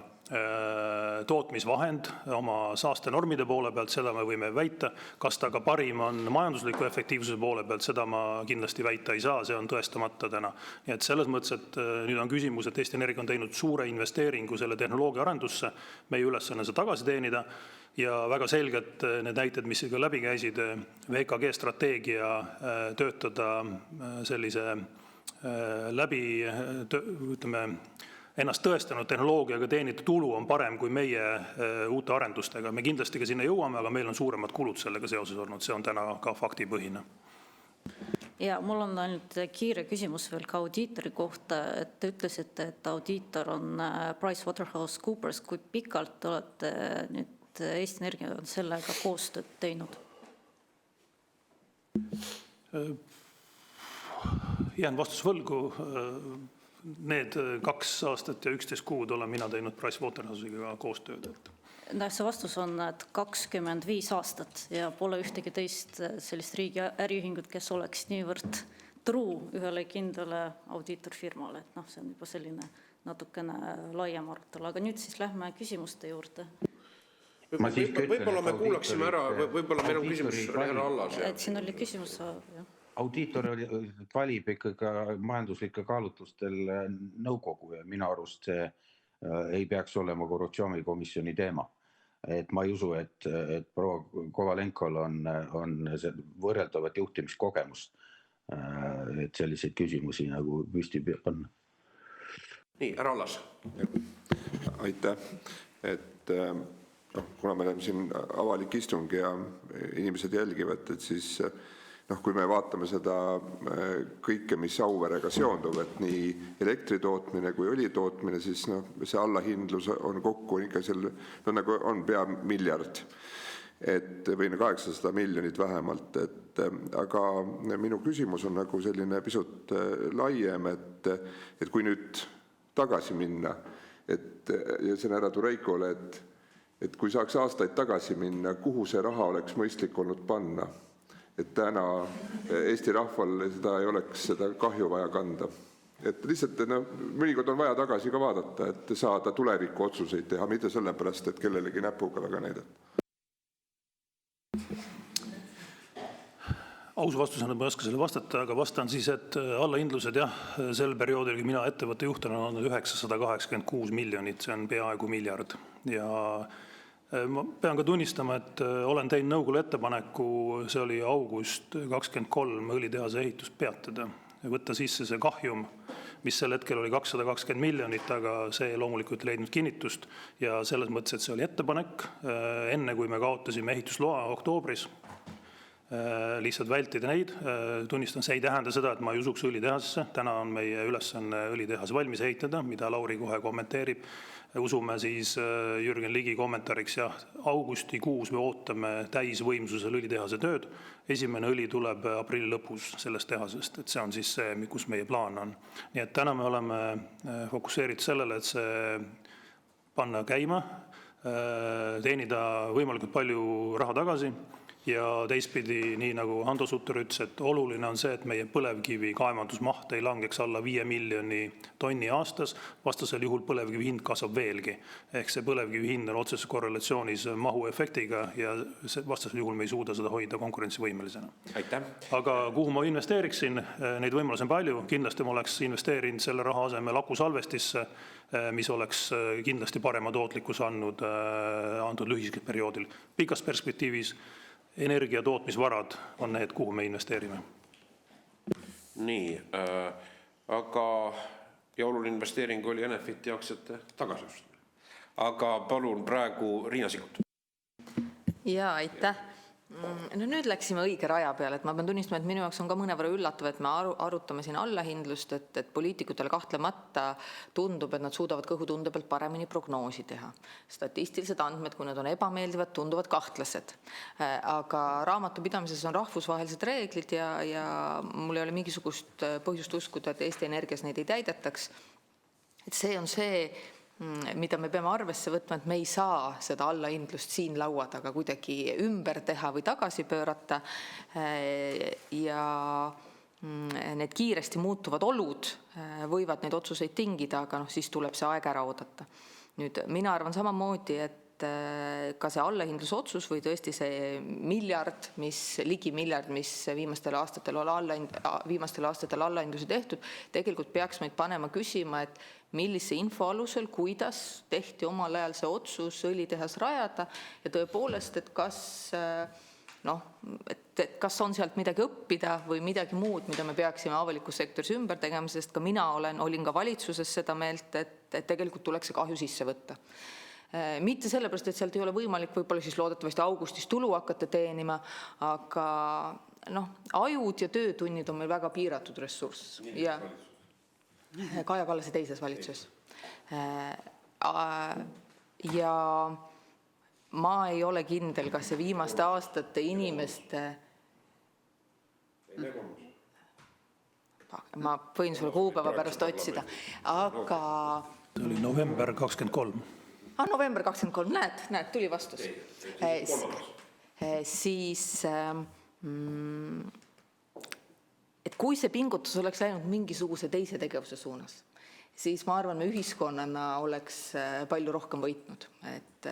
tootmisvahend oma saastenormide poole pealt, seda me võime väita. Kas ta ka parim on majandusliku efektiivsuse poole pealt, seda ma kindlasti väita ei saa, see on tõestamata täna. Nii et selles mõttes, et nüüd on küsimus, et Eesti Energia on teinud suure investeeringu selle tehnoloogia arendusse, meie ülesanne see tagasi teenida ja väga selgelt need näited, mis ka läbi käisid, VKG strateegia töötada sellise läbi, ütleme, ennast tõestanud tehnoloogiaga teenitud tulu on parem kui meie uute arendustega. Me kindlasti ka sinna jõuame, aga meil on suuremad kulud sellega seoses olnud. See on täna ka faktipõhine. Ja mul on ainult kiire küsimus veel ka audiitori kohta, et te ütlesite, et audiitor on PricewaterhouseCoopers. Kui pikalt olete nüüd Eesti Energia sellega koostööd teinud? Jään vastus võlgu. Need 2 aastat ja 11 kuud olen mina teinud Pricewaterhouse'iga koostööd. See vastus on, et 25 aastat ja pole ühtegi teist sellist riigi äriühingut, kes oleks niivõrd truu ühele kindlale audiitorfirmale. Et see on juba selline natukene laiem arutelu. Aga nüüd siis lähme küsimuste juurde. Võib-olla me kuulaksime ära, võib-olla meil on küsimus härra Allas. Et siin oli küsimus, jah. Audiitor valib ikkagi majanduslike kaalutlustel nõukogu ja minu arust see ei peaks olema korruptsioonikomisjoni teema. Et ma ei usu, et proua Kovalenkol on võrreldavat juhtimiskogemust, et selliseid küsimusi nagu püsti on. Nii, härra Allas. Aitäh. Et kuna me oleme siin avalik istung ja inimesed jälgivad, et siis kui me vaatame seda kõike, mis Auverega seondub, et nii elektritootmine kui õli tootmine, siis see allahindlus on kokku ikka nagu on pea miljard, või 800 miljonit vähemalt. Aga minu küsimus on nagu selline pisut laiem, et kui nüüd tagasi minna, ja see on härra Tureikole, et kui saaks aastaid tagasi minna, kuhu see raha oleks mõistlik olnud panna? Et täna Eesti rahval seda ei oleks seda kahju vaja kanda. Et lihtsalt mõnikord on vaja tagasi ka vaadata, et saada tuleviku otsuseid teha, mitte sellepärast, et kellelegi näpuga väga näidata. Aus vastusena ma ei oska selle vastata, aga vastan siis, et allahindlused sel perioodil, kui mina ettevõtte juhtana on 986 miljonit, see on peaaegu miljard. Ja ma pean ka tunnistama, et olen teinud nõukogule ettepaneku, see oli august 23 õlitehase ehitust peatada ja võtta sisse see kahjum, mis sel hetkel oli 220 miljonit, aga see loomulikult leidnud kinnitust ja selles mõttes, et see oli ettepanek enne, kui me kaotasime ehitusloa oktoobris, lihtsalt vältida neid. Tunnistan, see ei tähenda seda, et ma ei usuks õlitehasesse. Täna on meie ülesanne õlitehas valmis ehitada, mida Lauri kohe kommenteerib. Usume siis Jürgen Ligi kommentaariks, augustikuus me ootame täisvõimsusel õlitehase tööd. Esimene õli tuleb aprilli lõpus sellest tehasest, et see on siis see, kus meie plaan on. Nii et täna me oleme fokusseeritud sellele, et see panna käima, teenida võimalikult palju raha tagasi. Ja teistpidi, nii nagu Hando Sutter ütles, et oluline on see, et meie põlevkivi kaevandusmaht ei langeks alla 5 miljoni tonni aastas. Vastasel juhul põlevkivi hind kasvab veelgi. Ehk see põlevkivi hind on otseses korrelatsioonis mahuefektiga ja vastasel juhul me ei suuda seda hoida konkurentsivõimelisena. Aitäh. Aga kuhu ma investeeriksin, neid võimalusi on palju. Kindlasti ma oleks investeerinud selle raha asemel akusalvestisse, mis oleks kindlasti parema tootlikkus antud lühisel perioodil. Pikas perspektiivis energia tootmisvarad on need, kuhu me investeerime. Nii, aga ja oluline investeering oli Enefiti aktsiate tagasiostamine. Aga palun praegu Riina Sikkut. Ja, aitäh. No nüüd läksime õige raja peale, et ma pean tunnistama, et minu jaoks on ka mõnevõrra üllatav, et me arutame siin allahindlust, et poliitikutele kahtlemata tundub, et nad suudavad kõhutunde pealt paremini prognoosi teha. Statistilised andmed, kui nad on ebameeldivad, tunduvad kahtlased. Aga raamatupidamises on rahvusvahelised reeglid ja mul ei ole mingisugust põhjust uskuda, et Eesti Energias neid ei täidetaks. Et see on see, mida me peame arvesse võtma, et me ei saa seda allahindlust siin laua taga kuidagi ümber teha või tagasi pöörata ja need kiiresti muutuvad olud võivad neid otsuseid tingida, aga siis tuleb see aeg ära oodata. Nüüd, mina arvan samamoodi, et ka see allahindluse otsus või tõesti see ligi miljard, mis viimastel aastatel allahindlusi tehtud, tegelikult peaks meid panema küsima, et millise info alusel, kuidas tehti omal ajal see otsus õlitehas rajada ja tõepoolest, et kas on sealt midagi õppida või midagi muud, mida me peaksime avalikus sektoris ümber tegema, sest ka mina olin ka valitsuses seda meelt, et tegelikult tuleks see kahju sisse võtta. Mitte sellepärast, et sealt ei ole võimalik võib-olla siis loodetavasti augustis tulu hakata teenima, aga ajud ja töötunnid on meil väga piiratud ressurss. Ja Kaja Kallase teises valitsuses. Ja ma ei ole kindel, kas see viimaste aastate inimeste... Ma võin sulle kuupäeva pärast otsida, aga... See oli november 23. November 23, näed, tuli vastus. Siis, et kui see pingutus oleks läinud mingisuguse teise tegevuse suunas, siis ma arvan, me ühiskonnana oleks palju rohkem võitnud. Et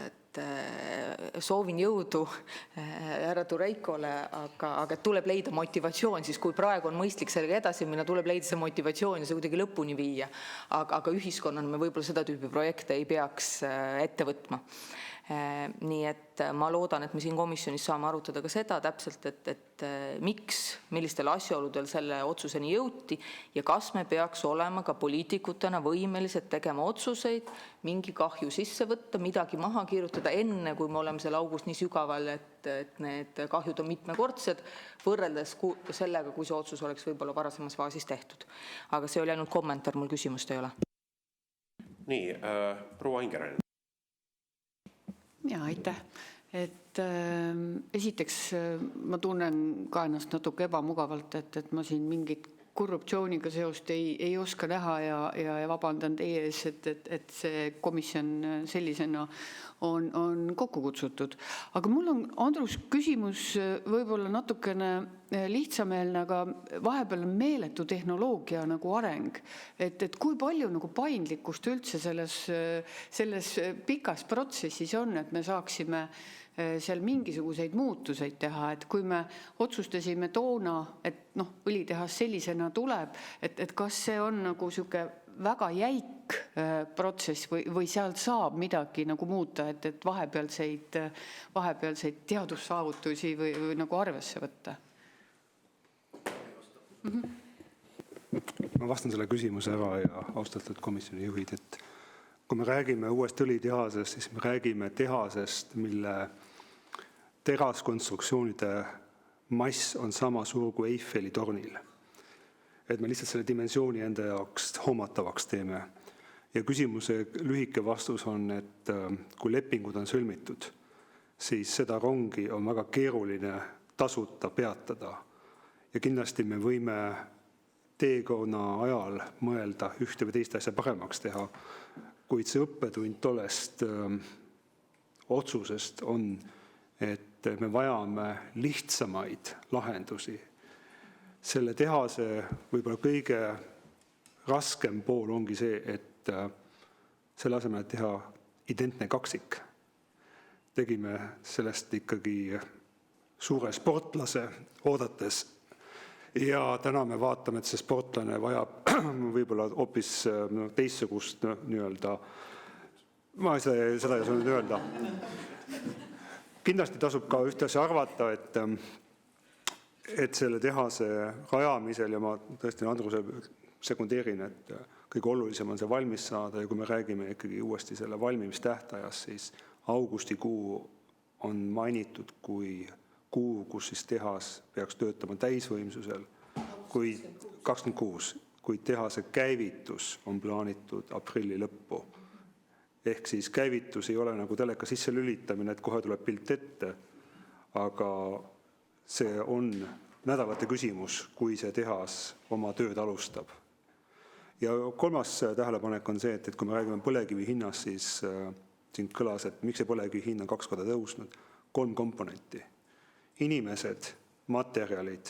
soovin jõudu härra Tureikole, aga tuleb leida motivatsioon, siis kui praegu on mõistlik sellega edasi minna, tuleb leida see motivatsioon ja see kuidagi lõpuni viia. Aga ühiskonnana me võib-olla seda tüüpi projekte ei peaks ette võtma. Nii et ma loodan, et me siin komisjonis saame arutada ka seda täpselt, et miks, millistel asjaoludel selle otsuseni jõuti ja kas me peaks olema ka poliitikutena võimelised tegema otsuseid, mingi kahju sisse võtta, midagi maha kirjutada enne, kui me oleme seal augus nii sügaval, et need kahjud on mitmekordsed, võrreldes sellega, kui see otsus oleks võib-olla varasemas faasis tehtud. Aga see oli ainult kommentaar, mul küsimust ei ole. Nii, proua Ingerainen. Ja, aitäh. Esiteks ma tunnen ka ennast natuke ebamugavalt, et ma siin mingit korruptsiooniga seost ei oska näha ja vabandan teie ees, et see komisjon sellisena on kokku kutsutud. Aga mul on, Andrus, küsimus võib-olla natukene lihtsameelne, aga vahepeal on meeletu tehnoloogia nagu areng. Et kui palju nagu paindlikkust üldse selles pikas protsessis on, et me saaksime seal mingisuguseid muutuseid teha, et kui me otsustasime toona, et õlitehas sellisena tuleb, et kas see on nagu siuke väga jäik protsess või sealt saab midagi nagu muuta, et vahepealseid teadussaavutusi või nagu arvesse võtta? Ma vastan selle küsimuse ära ja austatud komisjoni juhid, et kui me räägime uuest õlitehasest, siis me räägime tehasest, mille teraskonstruktsioonide mass on sama suur kui Eiffeli tornil. Et me lihtsalt selle dimensiooni enda jaoks hoomatavaks teeme. Ja küsimuse lühike vastus on, et kui lepingud on sõlmitud, siis seda rongi on väga keeruline tasuta peatada. Ja kindlasti me võime teekonna ajal mõelda ühte või teist asja paremaks teha, kuid see õppetund tollest otsusest on, et me vajame lihtsamaid lahendusi. Selle tehase võib-olla kõige raskem pool ongi see, et selle asemel teha identne kaksik. Tegime sellest ikkagi suure sportlase oodates ja täna me vaatame, et see sportlane vajab võib-olla hoopis teistsugust nii-öelda, ma seda ei saa nüüd öelda. Kindlasti tasub ka ühte asja arvata, et selle tehase rajamisel, ja ma tõesti Andruse sekundeerin, et kõige olulisem on see valmis saada ja kui me räägime ikkagi uuesti selle valmimistähtajast, siis augustikuu on mainitud kui kuu, kus siis tehas peaks töötama täisvõimsusel, kui 26, kuid tehase käivitus on plaanitud aprilli lõppu. Ehk siis käivitus ei ole nagu teleka sisse lülitamine, et kohe tuleb pilt ette, aga see on nädalate küsimus, kui see tehas oma tööd alustab. Ja kolmas tähelepanek on see, et kui me räägime põlevkivi hinnast, siis siin kõlas, et miks see põlevkivi hind on 2 korda tõusnud. 3 komponenti. Inimesed, materjalid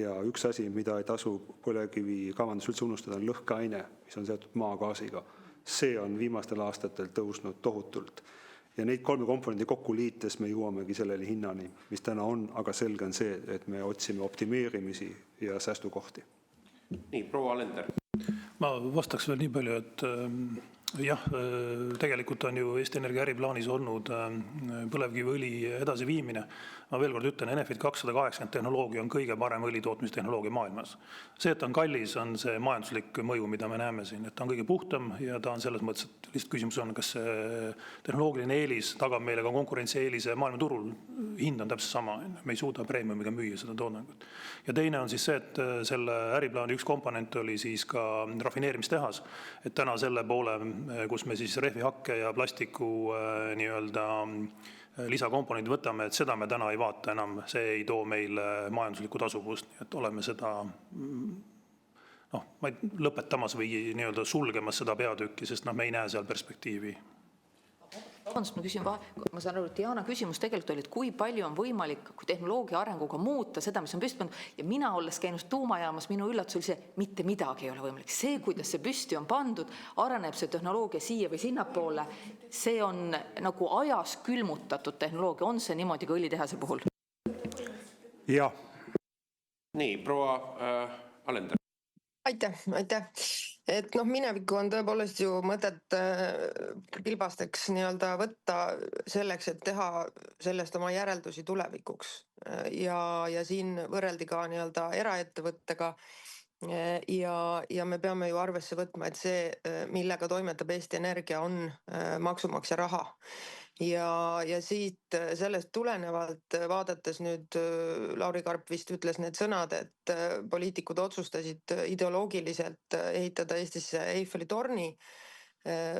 ja üks asi, mida ei tasu põlevkivi kavandus üldse unustada, on lõhkeaine, mis on seotud maagaasiga. See on viimastel aastatel tõusnud tohutult. Ja neid 3 komponendi kokku liites me jõuamegi sellele hinnani, mis täna on, aga selge on see, et me otsime optimeerimisi ja säästukohti. Nii, proua Alender. Ma vastaks veel nii palju, et Jah, tegelikult on ju Eesti Energia äriplaanis olnud põlevkiviõli edasiviimine. Ma veel kord ütlen, Enefit 280 tehnoloogia on kõige parem õlitootmistehnoloogia maailmas. See, et on kallis, on see majanduslik mõju, mida me näeme siin. Et ta on kõige puhtam ja ta on selles mõttes, et lihtsalt küsimus on, kas see tehnoloogiline eelis tagab meile ka konkurentsieelise maailmaturul. Hind on täpselt sama. Me ei suuda preemiumiga müüa seda toodangut. Ja teine on siis see, et selle äriplaani üks komponent oli siis ka rafineerimistehas. Et täna selle poole, kus me siis rehvihakke ja plastiku nii-öelda lisakomponendid võtame, et seda me täna ei vaata enam, see ei too meile majanduslikku tasuvust, nii et oleme seda lõpetamas või nii-öelda sulgemas seda peatükki, sest me ei näe seal perspektiivi. Vabandust, ma küsin, ma saan aru, et Diana küsimus tegelikult oli, et kui palju on võimalik tehnoloogia arenguga muuta seda, mis on püsti pandud. Ja mina olles käinud tuumajaamas, minu üllatus oli see, mitte midagi ei ole võimalik. See, kuidas see püsti on pandud, areneb see tehnoloogia siia või sinnapoole. See on nagu ajas külmutatud tehnoloogia. On see niimoodi ka õlitehase puhul? Jah. Nii, proua Alender. Aitäh. Et minevikku on tõepoolest ju mõtet kilbasteks nii-öelda võtta selleks, et teha sellest oma järeldusi tulevikuks. Ja siin võrreldi ka nii-öelda eraettevõttega ja me peame ju arvesse võtma, et see, millega toimetab Eesti Energia, on maksumaksja raha. Ja siit sellest tulenevalt vaadates nüüd Lauri Karp vist ütles need sõnad, et poliitikud otsustasid ideoloogiliselt ehitada Eestisse Eiffeli torni,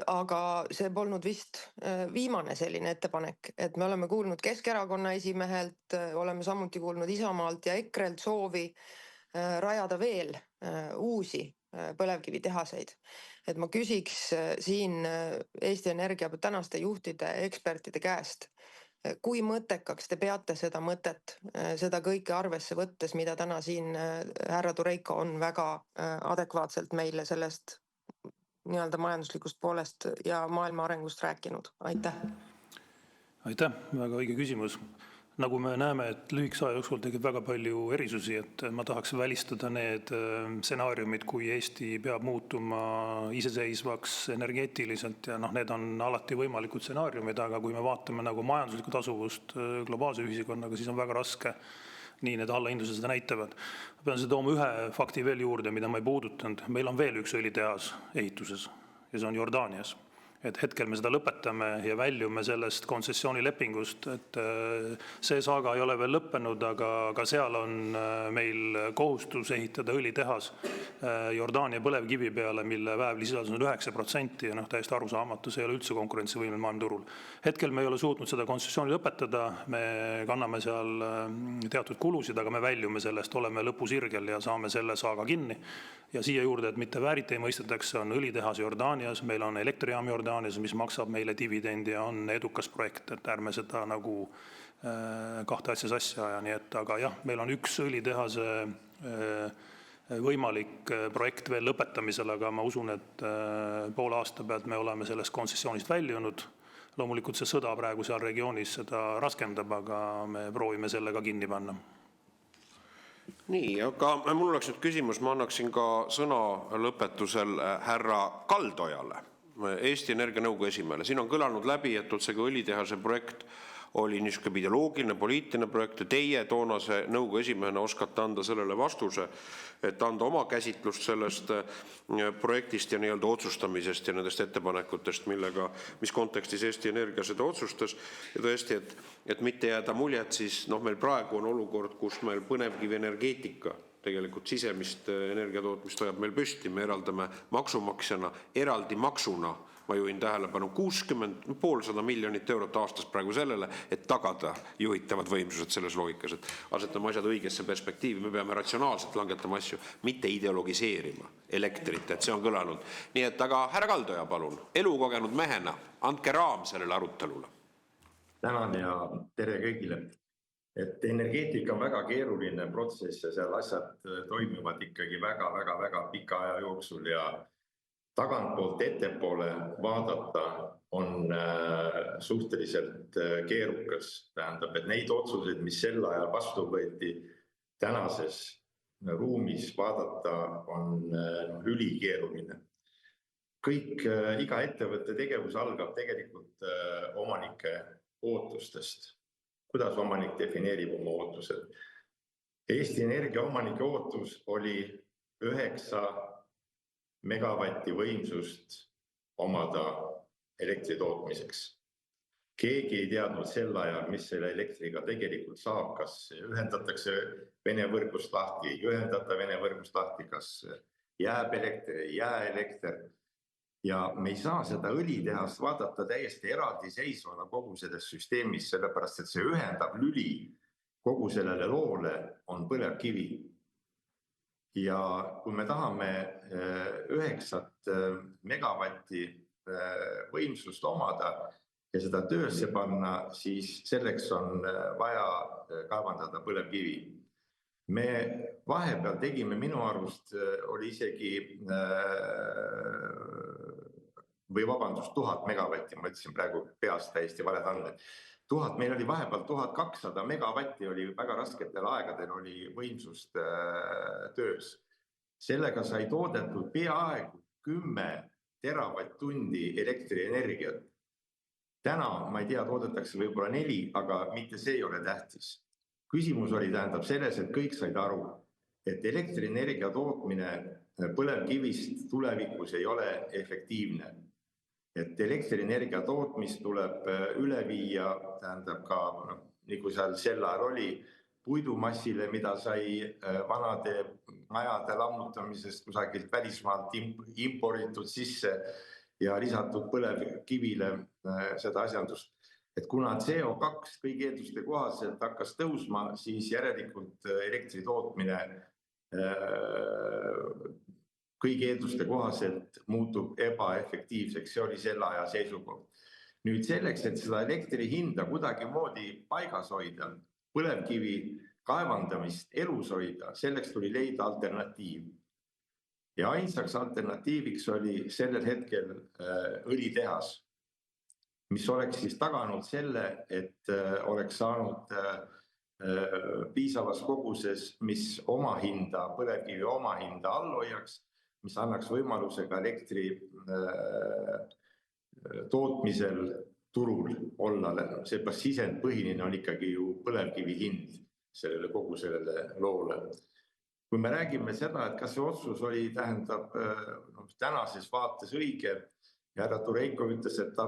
aga see polnud vist viimane selline ettepanek, et me oleme kuulnud Keskerakonna esimehelt, oleme samuti kuulnud Isamaalt ja EKRE-lt soovi rajada veel uusi põlevkivitehaseid. Et ma küsiks siin Eesti Energia tänaste juhtide ekspertide käest, kui mõttekaks te peate seda mõtet, seda kõike arvesse võttes, mida täna siin härra Tureiko on väga adekvaatselt meile sellest nii-öelda majanduslikust poolest ja maailma arengust rääkinud. Aitäh. Aitäh, väga õige küsimus. Nagu me näeme, et lühikese aja jooksul tekib väga palju erisusi, et ma tahaks välistada need stsenaariumid, kui Eesti peab muutuma iseseisvaks energeetiliselt ja need on alati võimalikud stsenaariumid, aga kui me vaatame nagu majanduslikku tasuvust globaalse ühiskonnaga, siis on väga raske, nii need allahindlused seda näitavad. Ma pean seda tooma ühe fakti veel juurde, mida ma ei puudutanud. Meil on veel üks õlitehas ehituses ja see on Jordaanias. Et hetkel me seda lõpetame ja väljume sellest kontsessioonilepingust, et see saaga ei ole veel lõppenud, aga seal on meil kohustus ehitada õlitehas Jordaania põlevkivi peale, mille väävlisisaldus on 9% ja täiesti arusaamatu, see ei ole üldse konkurentsivõimel maailmaturul. Hetkel me ei ole suutnud seda kontsessiooni lõpetada, me kanname seal teatud kulusid, aga me väljume sellest, oleme lõpusirgel ja saame selle saaga kinni. Ja siia juurde, et mitte vääriti ei mõistetakse, on õlitehas Jordaanias, meil on elektrijaam Jordaanias, mis maksab meile dividendi ja on edukas projekt, et ärme seda nagu kahte asja sassi aja. Nii et, aga jah, meil on üks õlitehase võimalik projekt veel lõpetamisel, aga ma usun, et poole aasta pealt me oleme sellest kontsessioonist väljunud. Loomulikult see sõda praegu seal regioonis seda raskendab, aga me proovime selle ka kinni panna. Nii, aga mul oleks nüüd küsimus, ma annaksin ka sõna lõpetusel härra Kaldojale, Eesti Energia nõukogu esimehele. Siin on kõlanud läbi, et otsegi õlitehase projekt oli niisugune ideoloogiline, poliitiline projekt ja teie toonase nõukogu esimehena oskate anda sellele vastuse, et anda oma käsitlust sellest projektist ja nii-öelda otsustamisest ja nendest ettepanekutest, mis kontekstis Eesti Energia seda otsustas. Ja tõesti, et mitte jääda muljet, siis meil praegu on olukord, kus meil põlevkivi energeetika tegelikult sisemist energiatootmist hoiab meil püsti. Me eraldame maksumaksjana, eraldi maksuna, ma juhin tähelepanu, 60,5 miljonit eurot aastas praegu sellele, et tagada juhitavad võimsused selles loogikas, et asetame asjad õigesse perspektiivi. Me peame ratsionaalselt langetama asju, mitte ideologiseerima elektrit, et see on kõlanud. Nii et, aga härra Kaldoja, palun, elukogenud mehena, andke raam sellele arutelule. Tänan ja tere kõigile. Et energeetika on väga keeruline protsess ja seal asjad toimivad ikkagi väga pika aja jooksul ja tagantpoolt ettepoole vaadata on suhteliselt keerukas. Tähendab, et neid otsuseid, mis sel ajal vastu võeti tänases ruumis vaadata, on ülikeeruline. iga ettevõtte tegevus algab tegelikult omanike ootustest. Kuidas omanik defineerib oma ootused? Eesti Energia omanike ootus oli 9 megavatti võimsust omada elektri tootmiseks. Keegi ei teadnud sel ajal, mis selle elektriga tegelikult saab, kas ühendatakse Vene võrgust lahti, ei ühendata Vene võrgust lahti, kas jääb elekter, ei jää elekter. Ja me ei saa seda õlitehast vaadata täiesti eraldiseisvana kogu selles süsteemis, sellepärast et see ühendab lüli kogu sellele loole on põlevkivi. Ja kui me tahame 9 megavatti võimsust omada ja seda töösse panna, siis selleks on vaja kaevandada põlevkivi. Me vahepeal tegime, minu arust oli isegi, või vabandust, 1000 megavatti, ma ütlesin praegu peast täiesti valed andmed. Meil oli vahepeal 1200 megavatti, oli väga rasketel aegadel oli võimsust töös. Sellega sai toodetud peaaegu 10 teravatt-tundi elektrienergiat. Täna, ma ei tea, toodetakse võib-olla 4, aga mitte see ei ole tähtis. Küsimus oli tähendab selles, et kõik said aru, et elektrienergia tootmine põlevkivist tulevikus ei ole efektiivne. Et elektrienergia tootmist tuleb üle viia, tähendab ka, nagu seal sel ajal oli, puidumassile, mida sai vanade majade lammutamisest kusagilt välismaalt imporditud sisse ja lisatud põlevkivile seda asjandust. Et kuna CO2 kõigi eelduste kohaselt hakkas tõusma, siis järelikult elektri tootmine kõigi eelduste kohaselt muutub ebaefektiivseks, see oli selle aja seisukoht. Nüüd selleks, et seda elektri hinda kuidagi moodi paigas hoida, põlevkivi kaevandamist elus hoida, selleks tuli leida alternatiiv. Ja ainsaks alternatiiviks oli sellel hetkel õlitehas, mis oleks siis taganud selle, et oleks saanud piisavas koguses, mis omahinda, põlevkivi omahinda all hoiaks, mis annaks võimaluse ka elektri tootmisel turul olla. Seepärast sisendpõhiline on ikkagi ju põlevkivi hind sellele kogu sellele loole. Kui me räägime seda, et kas see otsus oli, tähendab, tänases vaates õige, ja härra Tureiko ütles, et ta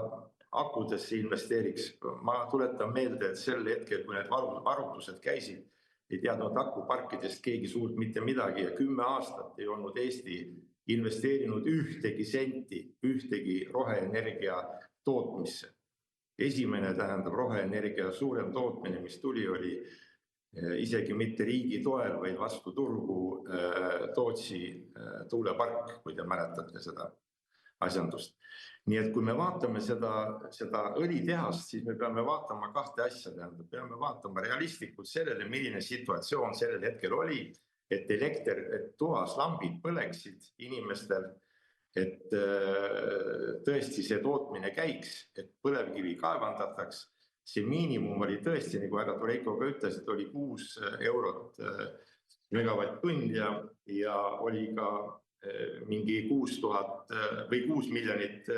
akudesse investeeriks. Ma tuletan meelde, et sel hetkel, kui need arutlused käisid, ei teadnud akuparkidest keegi suurt mitte midagi ja 10 aastat ei olnud Eesti investeerinud ühtegi senti, ühtegi roheenergia tootmisse. Esimene tähendab roheenergia suurem tootmine, mis tuli, oli isegi mitte riigi toel, vaid vastu turgu Tootsi tuulepark, kui te mäletate seda asjandust. Nii et kui me vaatame seda õlitehast, siis me peame vaatama 2 asja. Peame vaatama realistlikult sellele, milline situatsioon sellel hetkel oli, et elekter, et toas lambid põleksid inimestel, et tõesti see tootmine käiks, et põlevkivi kaevandataks. See miinimum oli tõesti, nagu härra Tureiko ka ütles, et oli 6 eurot megavatt-tund ja oli ka mingi 6000 või 6 miljonit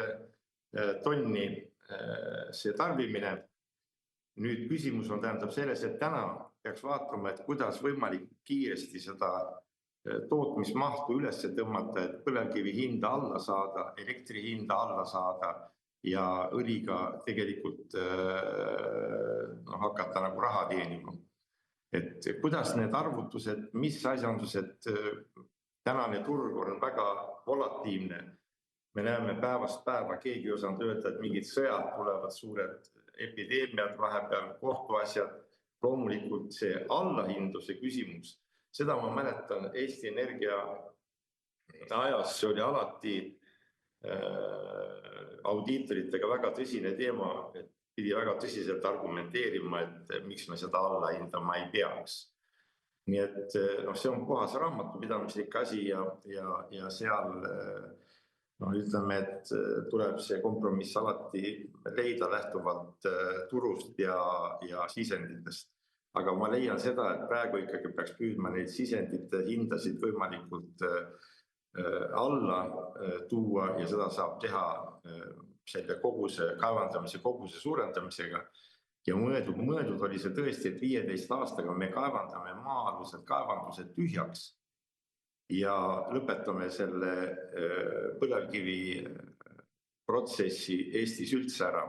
tonni see tarbimine. Nüüd küsimus on tähendab selles, et täna peaks vaatama, et kuidas võimalik kiiresti seda tootmismahtu üles tõmmata, et põlevkivi hinda alla saada, elektri hinda alla saada ja õliga tegelikult hakata nagu raha teenima. Et kuidas need arvutused, mis asjandused, tänane turg on väga volatiivne. Me näeme päevast päeva, keegi ei osanud öelda, et mingid sõjad tulevad, suured epideemiad vahepeal, kohtuasjad. Loomulikult see allahindluse küsimus, seda ma mäletan Eesti Energia ajas, see oli alati audiitoritega väga tõsine teema, et pidi väga tõsiselt argumenteerima, et miks me seda allahindama ei peaks. Nii et see on puhas raamatupidamislik asi ja seal ütleme, et tuleb see kompromiss alati leida lähtuvalt turust ja sisenditest. Aga ma leian seda, et praegu ikkagi peaks püüdma neid sisendite hindasid võimalikult alla tuua ja seda saab teha selle kaevandamise koguse suurendamisega. Ja mõeldud oli see tõesti, et 15 aastaga me kaevandame maa-alused kaevandused tühjaks ja lõpetame selle põlevkivi protsessi Eestis üldse ära.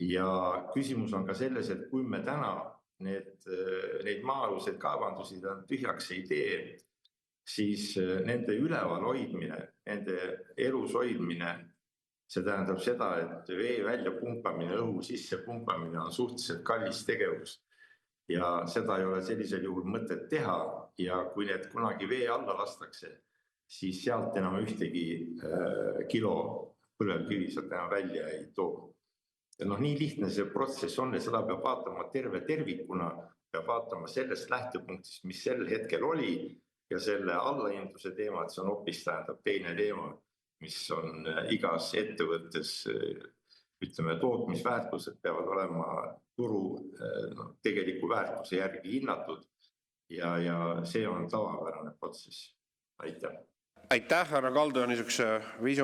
Ja küsimus on ka selles, et kui me täna neid maa-alused kaevandusi tühjaks ei tee, siis nende üleval hoidmine, nende elus hoidmine, see tähendab seda, et vee välja pumpamine, õhu sisse pumpamine on suhteliselt kallis tegevus. Ja seda ei ole sellisel juhul mõtet teha ja kui need kunagi vee alla lastakse, siis sealt enam ühtegi kilo põlevkivi sealt enam välja ei too. Ja nii lihtne see protsess on ja seda peab vaatama tervikuna, peab vaatama sellest lähtepunktist, mis sel hetkel oli ja selle allahindluse teema, et see on hoopis tähendab teine teema, mis on igas ettevõttes, ütleme, tootmisväärtused peavad olema turu tegeliku väärtuse järgi hinnatud ja see on tavapärane protsess. Aitäh! Aitäh, härra Kaldo, niisuguse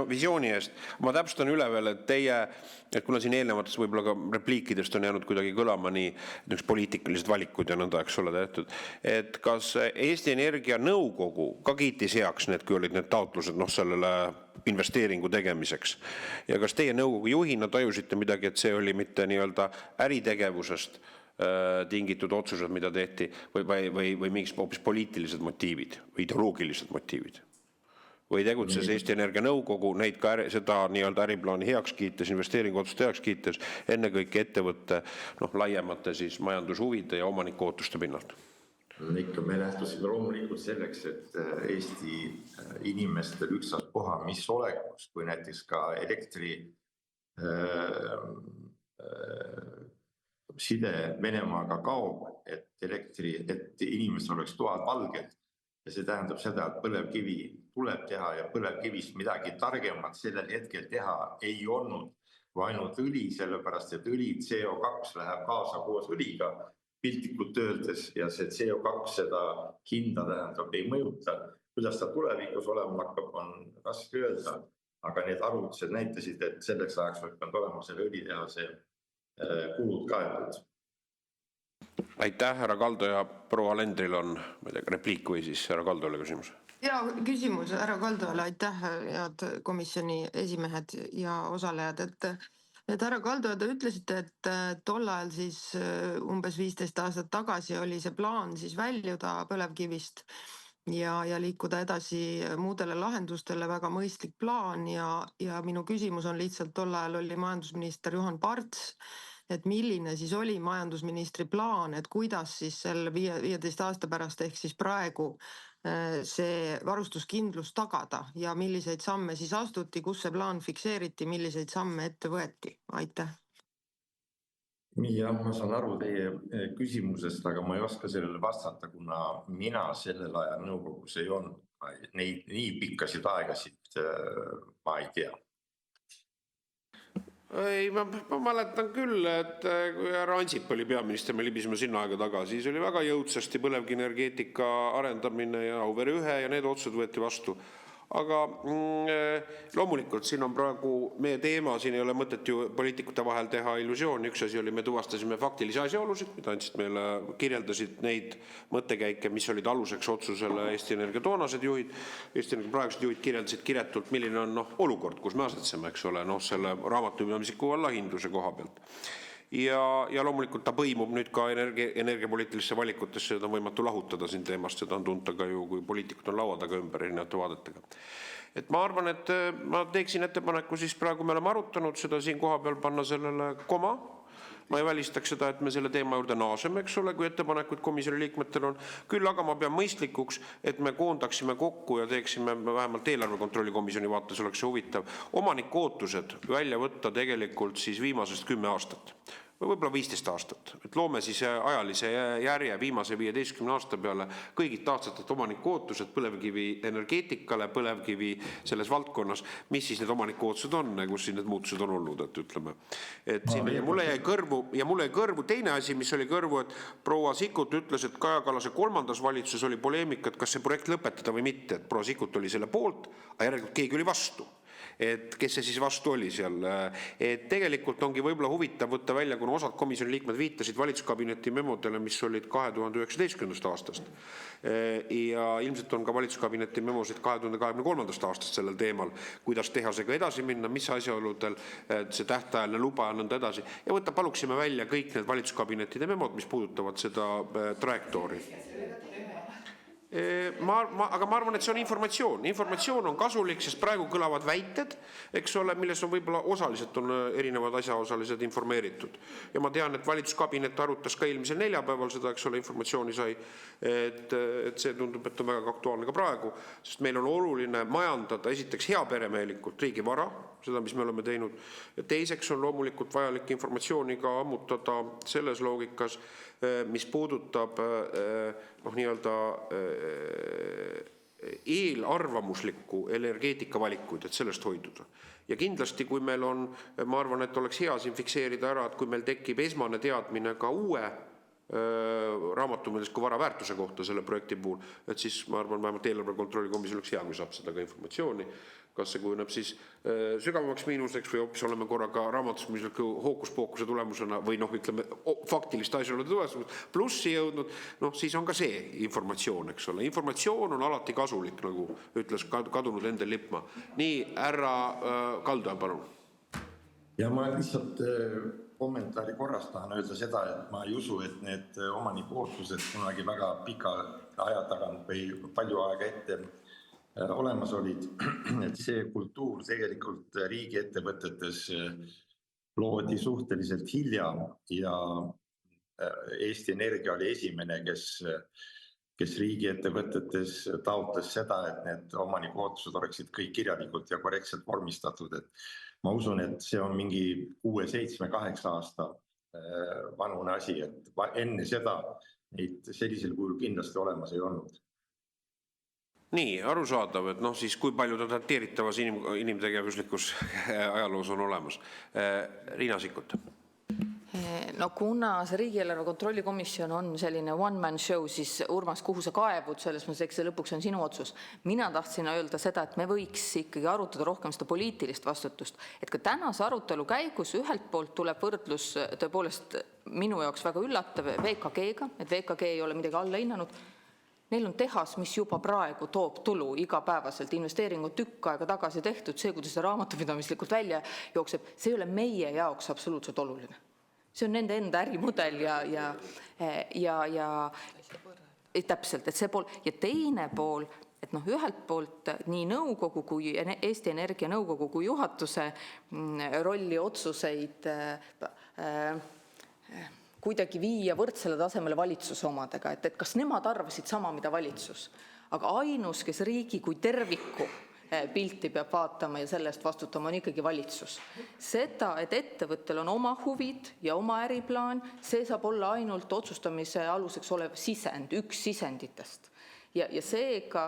visiooni eest. Ma täpsustan üle veel, et kuna siin eelnevatest võib-olla ka repliikidest on jäänud kuidagi kõlama nii poliitilised valikud ja nõnda, eks ole tehtud, et kas Eesti Energia nõukogu ka kiitis heaks kui olid need taotlused sellele investeeringu tegemiseks ja kas teie nõukogu juhina tajusite midagi, et see oli mitte nii-öelda äritegevusest tingitud otsused, mida tehti või mingiks hoopis poliitilised motiivid või ideoloogilised motiivid? Või tegutses Eesti Energia nõukogu neid ka seda nii-öelda äriplaani heaks kiites, investeeringuotsuste heaks kiites, ennekõike ettevõtte laiemate majandushuvide ja omaniku ootuste pinnalt? Ikka me lähtusime loomulikult selleks, et Eesti inimestel ükstaspuha mis olekus, kui näiteks ka elektri side Venemaaga kaob, et inimestel oleks toad valged ja see tähendab seda, et põlevkivi tuleb teha ja põlevkivist midagi targemat sellel hetkel teha ei olnud, kui ainult õli, sellepärast et õli CO2 läheb kaasa koos õliga piltlikult öeldes ja see CO2 seda hinda tähendab ei mõjuta. Kuidas ta tulevikus olema hakkab, on raske öelda, aga need arvutused näitasid, et selleks ajaks võib olema selle õlitehase kulud kaetud. Aitäh, härra Kaldo, ja proua Alendril on repliik või siis härra Kaldole küsimus? Ja küsimus härra Kaldole, aitäh, head komisjoni esimehed ja osalejad, et härra Kaldo, te ütlesite, et tol ajal siis umbes 15 aastat tagasi oli see plaan siis väljuda põlevkivist ja liikuda edasi muudele lahendustele, väga mõistlik plaan ja minu küsimus on lihtsalt, tol ajal oli majandusminister Juhan Parts, et milline siis oli majandusministri plaan, et kuidas siis selle 15 aasta pärast ehk siis praegu see varustuskindlus tagada ja milliseid samme siis astuti, kus see plaan fikseeriti, milliseid samme ette võeti? Aitäh. Ja ma saan aru teie küsimusest, aga ma ei oska sellele vastata, kuna mina sellel ajal nõukogus ei olnud. Neid nii pikkasid aegasid ma ei tea. Ei, ma mäletan küll, et kui härra Ansip oli peaminister, me libisime sinna aega taga, siis oli väga jõudsasti põlevkivienergeetika arendamine ja Auvere 1 ja need otsused võeti vastu. Aga loomulikult siin on praegu meie teema, siin ei ole mõtet ju poliitikute vahel teha illusiooni. Üks asi oli, me tuvastasime faktilisi asjaolusid, mida andsid meile, kirjeldasid neid mõttekäike, mis olid aluseks otsusele Eesti Energia toonased juhid. Eesti Energia praegused juhid kirjeldasid kiretult, milline on olukord, kus me asetseme, eks ole, selle raamatupidamisliku allahindluse koha pealt. Ja loomulikult ta põimub nüüd ka energiapoliitilisse valikutesse, seda on võimatu lahutada siin teemast, seda on tunta ka ju, kui poliitikud on laua taga ümber erinevate vaadetega. Et ma arvan, et ma teeksin ettepaneku, siis praegu me oleme arutanud seda siin koha peal panna sellele koma. Ma ei välistaks seda, et me selle teema juurde naaseme, eks ole, kui ettepanekuid komisjoni liikmetel on. Küll aga ma pean mõistlikuks, et me koondaksime kokku ja teeksime vähemalt eelarvekontrolli komisjoni vaates oleks see huvitav. Omaniku ootused välja võtta tegelikult siis viimasest 10 aastat. või võib-olla 15 aastat, et loome siis ajalise järje viimase 15 aasta peale kõigilt aastatelt omaniku ootused põlevkivi energeetikale, põlevkivi selles valdkonnas, mis siis need omaniku ootused on, kus siin need muutused on olnud, et ütleme. Et siin, ja mulle jäi kõrvu teine asi, mis oli kõrvu, et proua Sikkut ütles, et Kaja Kallase 3. valitsuses oli poleemika, et kas see projekt lõpetada või mitte, et proua Sikkut oli selle poolt, aga järelikult keegi oli vastu. Et kes see siis vastu oli seal. Et tegelikult ongi võib-olla huvitav võtta välja, kuna osad komisjoni liikmed viitasid valitsuskabineti memodele, mis olid 2019. aastast. Ja ilmselt on ka valitsuskabineti memosid 2023. aastast sellel teemal, kuidas tehasega edasi minna, mis asjaoludel see tähtajaline luba ja nõnda edasi. Ja paluksime välja kõik need valitsuskabinetide memod, mis puudutavad seda trajektoori. Aga ma arvan, et see on informatsioon on kasulik, sest praegu kõlavad väited, eks ole, milles on võib-olla osaliselt on erinevad asjaosalised informeeritud. Ja ma tean, et valitsuskabinet arutas ka eelmisel neljapäeval seda, eks ole, informatsiooni sai, et see tundub, et on väga aktuaalne ka praegu, sest meil on oluline majandada esiteks heaperemeelikult riigi vara, seda, mis me oleme teinud, ja teiseks on loomulikult vajalik informatsiooni ka ammutada selles loogikas, mis puudutab nii-öelda eelarvamuslikku energeetikavalikuid, et sellest hoiduda. Ja kindlasti, kui meil on, ma arvan, et oleks hea siin fikseerida ära, et kui meil tekib esmane teadmine ka uue raamatumõeldes kui vara väärtuse kohta selle projekti puhul, et siis ma arvan, vähemalt eelarve kontrolli komisjon oleks hea, kui saab seda ka informatsiooni, kas see kujuneb siis sügavamaks miinuseks või hoopis oleme korraga raamatusmisliku hookuspookuse tulemusena või ütleme faktiliste asjaolude tulemusena plussi jõudnud, siis on ka see informatsioon, eks ole. Informatsioon on alati kasulik, nagu ütles kadunud Endel Lippmaa. Nii, härra Kalda, palun. Ja ma lihtsalt kommentaari korras tahan öelda seda, et ma ei usu, et need omaniku ootused kunagi väga pika aja tagant või palju aega ette olemas olid, et see kultuur tegelikult riigiettevõtetes loodi suhteliselt hilja ja Eesti Energia oli esimene, kes riigiettevõtetes taotles seda, et need omaniku ootused oleksid kõik kirjalikult ja korrektselt vormistatud, et ma usun, et see on mingi 6, 7, 8 aasta vanune asi, et enne seda neid sellisel kujul kindlasti olemas ei olnud. Nii, arusaadav, et siis kui palju ta dateeritavas inimtegevuslikus ajaloos on olemas. Riina Sikkut. No kuna see riigieelarve kontrolli komisjon on selline one-man show, siis Urmas, kuhu sa kaevud, selles mõttes, eks see lõpuks on sinu otsus. Mina tahtsin öelda seda, et me võiks ikkagi arutada rohkem seda poliitilist vastutust, et ka tänase arutelu käigus ühelt poolt tuleb võrdlus tõepoolest minu jaoks väga üllatav VKG-ga, et VKG ei ole midagi alla hinnanud. Neil on tehas, mis juba praegu toob tulu igapäevaselt, investeeringud tükk aega tagasi tehtud, see, kuidas see raamatupidamislikult välja jookseb, see ei ole meie jaoks absoluutselt oluline. See on nende enda ärimudel ja täpselt, et see pool ja teine pool, et ühelt poolt nii nõukogu kui Eesti Energia nõukogu kui juhatuse rolli otsuseid kuidagi viia võrdsele tasemele valitsuse omadega, et kas nemad arvasid sama, mida valitsus. Aga ainus, kes riigi kui terviku pilti peab vaatama ja selle eest vastutama, on ikkagi valitsus. Seda, et ettevõttel on oma huvid ja oma äriplaan, see saab olla ainult otsustamise aluseks olev sisend, üks sisenditest. Ja seega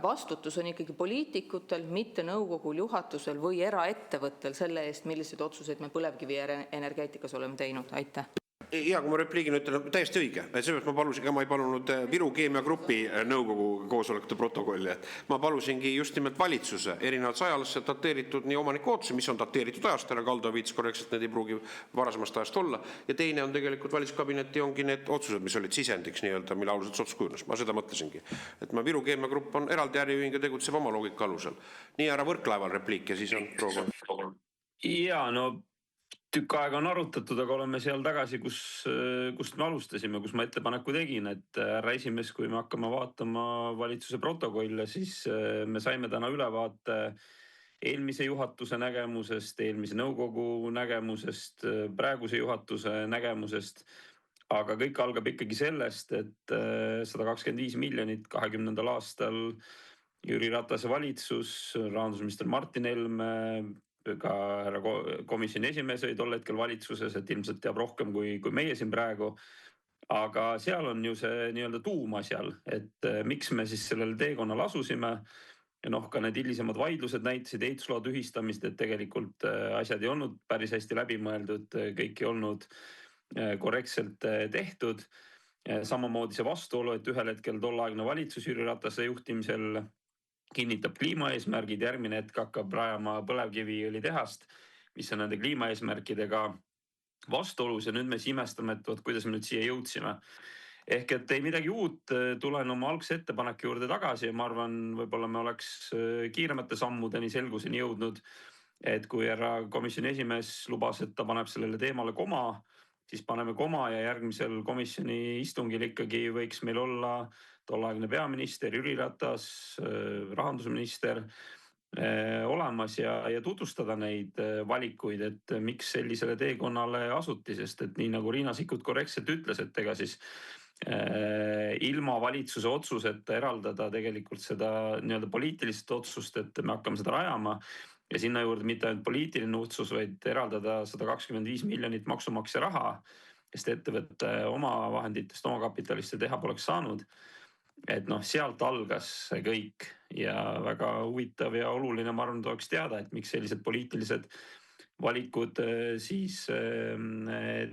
vastutus on ikkagi poliitikutel, mitte nõukogul, juhatusel või eraettevõttel selle eest, milliseid otsuseid me põlevkivi energeetikas oleme teinud. Aitäh. Ja kui ma repliigin ütlen, täiesti õige. Sellest ma ei palunud Viru Keemiagrupi nõukogu koosolekute protokolli. Ma palusingi just nimelt valitsuse erinevad ajalasse dateeritud nii omaniku ootusi, mis on dateeritud ajast, härra Kaldo viits korrektselt, need ei pruugi varasemast ajast olla. Ja teine on tegelikult valitsuskabineti ongi need otsused, mis olid sisendiks, mille alusel otsus kujunes. Ma seda mõtlesingi. Et ma Viru Keemiagrupp on eraldi äriühing ja tegutseb oma loogika alusel. Nii härra Võrklaeval repliik ja siis on proua. Ja tükk aega on arutatud, aga oleme seal tagasi, kust me alustasime, kus ma ettepaneku tegin, et härra esimees, kui me hakkame vaatama valitsuse protokolle, siis me saime täna ülevaate eelmise juhatuse nägemusest, eelmise nõukogu nägemusest, praeguse juhatuse nägemusest, aga kõik algab ikkagi sellest, et 125 miljonit 2020. aastal Jüri Ratase valitsus, rahandusminister Martin Helme, ka härra komisjoni esimees oli tol hetkel valitsuses, et ilmselt teab rohkem kui meie siin praegu. Aga seal on ju see nii-öelda tuum asjal, et miks me siis sellele teekonnale asusime. Ja ka need hilisemad vaidlused näitasid ehitusloa tühistamist, et tegelikult asjad ei olnud päris hästi läbimõeldud, kõik ei olnud korrektselt tehtud. Samamoodi see vastuolu, et ühel hetkel tolleaegne valitsus Jüri Ratase juhtimisel kinnitab kliimaeesmärgid, järgmine hetk hakkab rajama põlevkiviõlitehast, mis on nende kliimaeesmärkidega vastuolus ja nüüd me siis imestame, et kuidas me nüüd siia jõudsime. Ehk et ei midagi uut, tulen oma algse ettepaneku juurde tagasi ja ma arvan, võib-olla me oleks kiiremate sammudeni selguseni jõudnud, et kui härra komisjoni esimees lubas, et ta paneb sellele teemale koma, siis paneme koma ja järgmisel komisjoni istungil ikkagi võiks meil olla tolleaegne peaminister Jüri Ratas, rahandusminister olemas ja tutvustada neid valikuid, et miks sellisele teekonnale asuti, sest et nii nagu Riina Sikkut korrektselt ütles, et ega siis ilma valitsuse otsuseta eraldada tegelikult seda nii-öelda poliitilist otsust, et me hakkame seda rajama ja sinna juurde mitte ainult poliitiline otsus, vaid eraldada 125 miljonit maksumaksja raha, sest ettevõtte oma vahenditest, oma kapitalist see teha poleks saanud. Et sealt algas see kõik ja väga huvitav ja oluline, ma arvan, tuleks teada, et miks sellised poliitilised valikud siis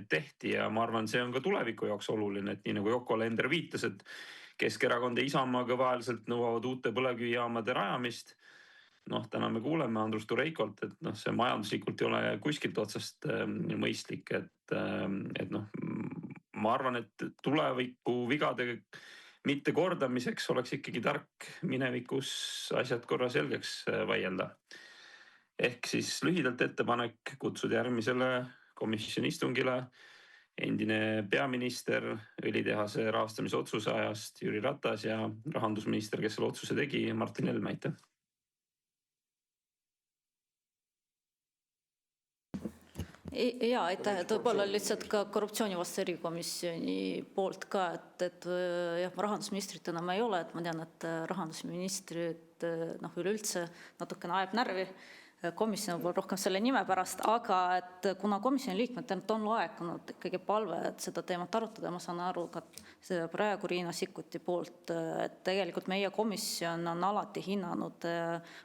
tehti ja ma arvan, see on ka tuleviku jaoks oluline, et nii nagu Yoko Alender viitas, et Keskerakond ja Isamaa kõvahäälselt nõuavad uute põlevkivijaamade rajamist. Täna me kuuleme Andrus Tureikolt, et see majanduslikult ei ole kuskilt otsast mõistlik, et ma arvan, et tuleviku vigade mitte kordamiseks oleks ikkagi tark minevikus asjad korra selgeks vaielda. Ehk siis lühidalt ettepanek kutsuda järgmisele komisjoni istungile endine peaminister, õlitehase rahastamise otsuse ajast Jüri Ratas ja rahandusminister, kes selle otsuse tegi, Martin Helme, aitäh. Ja aitäh, et võib-olla lihtsalt ka korruptsioonivastase erikomisjoni poolt ka, et jah, rahandusministrit enam ei ole, et ma tean, et rahandusministrit üleüldse natukene ajab närvi komisjoni poolt rohkem selle nime pärast, aga et kuna komisjoni liikmetelt on laekunud ikkagi palve, et seda teemat arutada, ma saan aru ka praegu Riina Sikkuti poolt, et tegelikult meie komisjon on alati hinnanud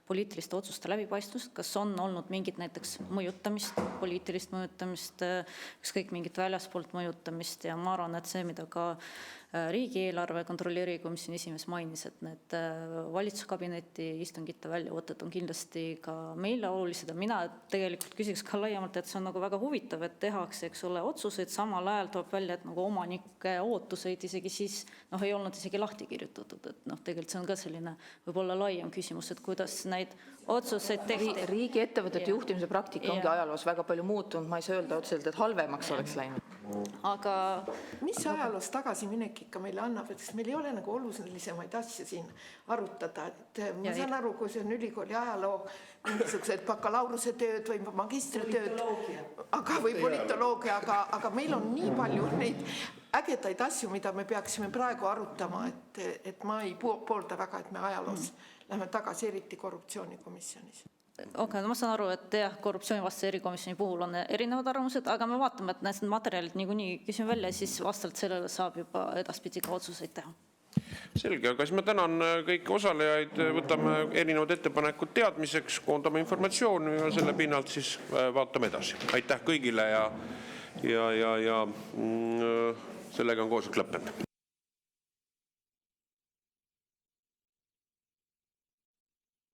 poliitiliste otsuste läbipaistvust, kas on olnud mingit näiteks mõjutamist, poliitilist mõjutamist, ükskõik mingit väljaspoolt mõjutamist ja ma arvan, et see, mida ka riigieelarve kontrolli erikomisjoni esimees mainis, et need valitsuskabineti istungite väljavõtted on kindlasti ka meile olulised ja mina tegelikult küsiks ka laiemalt, et see on väga huvitav, et tehakse, eks ole, otsuseid, samal ajal tuleb välja, et omanike ootuseid isegi siis ei olnud isegi lahti kirjutatud, et tegelikult see on ka selline võib-olla laiem küsimus, et kuidas neid otsuseid tehti. Riigi ettevõtete juhtimise praktika ongi ajaloos väga palju muutunud, ma ei saa öelda otseselt, et halvemaks oleks läinud. Aga mis ajaloos tagasiminek ikka meile annab, et meil ei ole olulisemaid asju siin arutada, et ma saan aru, kui see on ülikooli ajaloo mingisugused bakalaureuse tööd või magistritööd, või politoloogia, aga meil on nii palju neid ägedaid asju, mida me peaksime praegu arutama, et ma ei poolda väga, et me ajaloos lähme tagasi, eriti korruptsioonikomisjonis. Ma saan aru, et jah, korruptsioonivastase erikomisjoni puhul on erinevad arvamused, aga me vaatame, et need materjalid niikuinii küsime välja ja siis vastavalt sellele saab juba edaspidi ka otsuseid teha. Selge, aga siis ma tänan kõiki osalejaid, võtame erinevad ettepanekud teadmiseks, koondame informatsiooni ja selle pinnalt siis vaatame edasi. Aitäh kõigile ja sellega on koosolek lõppenud.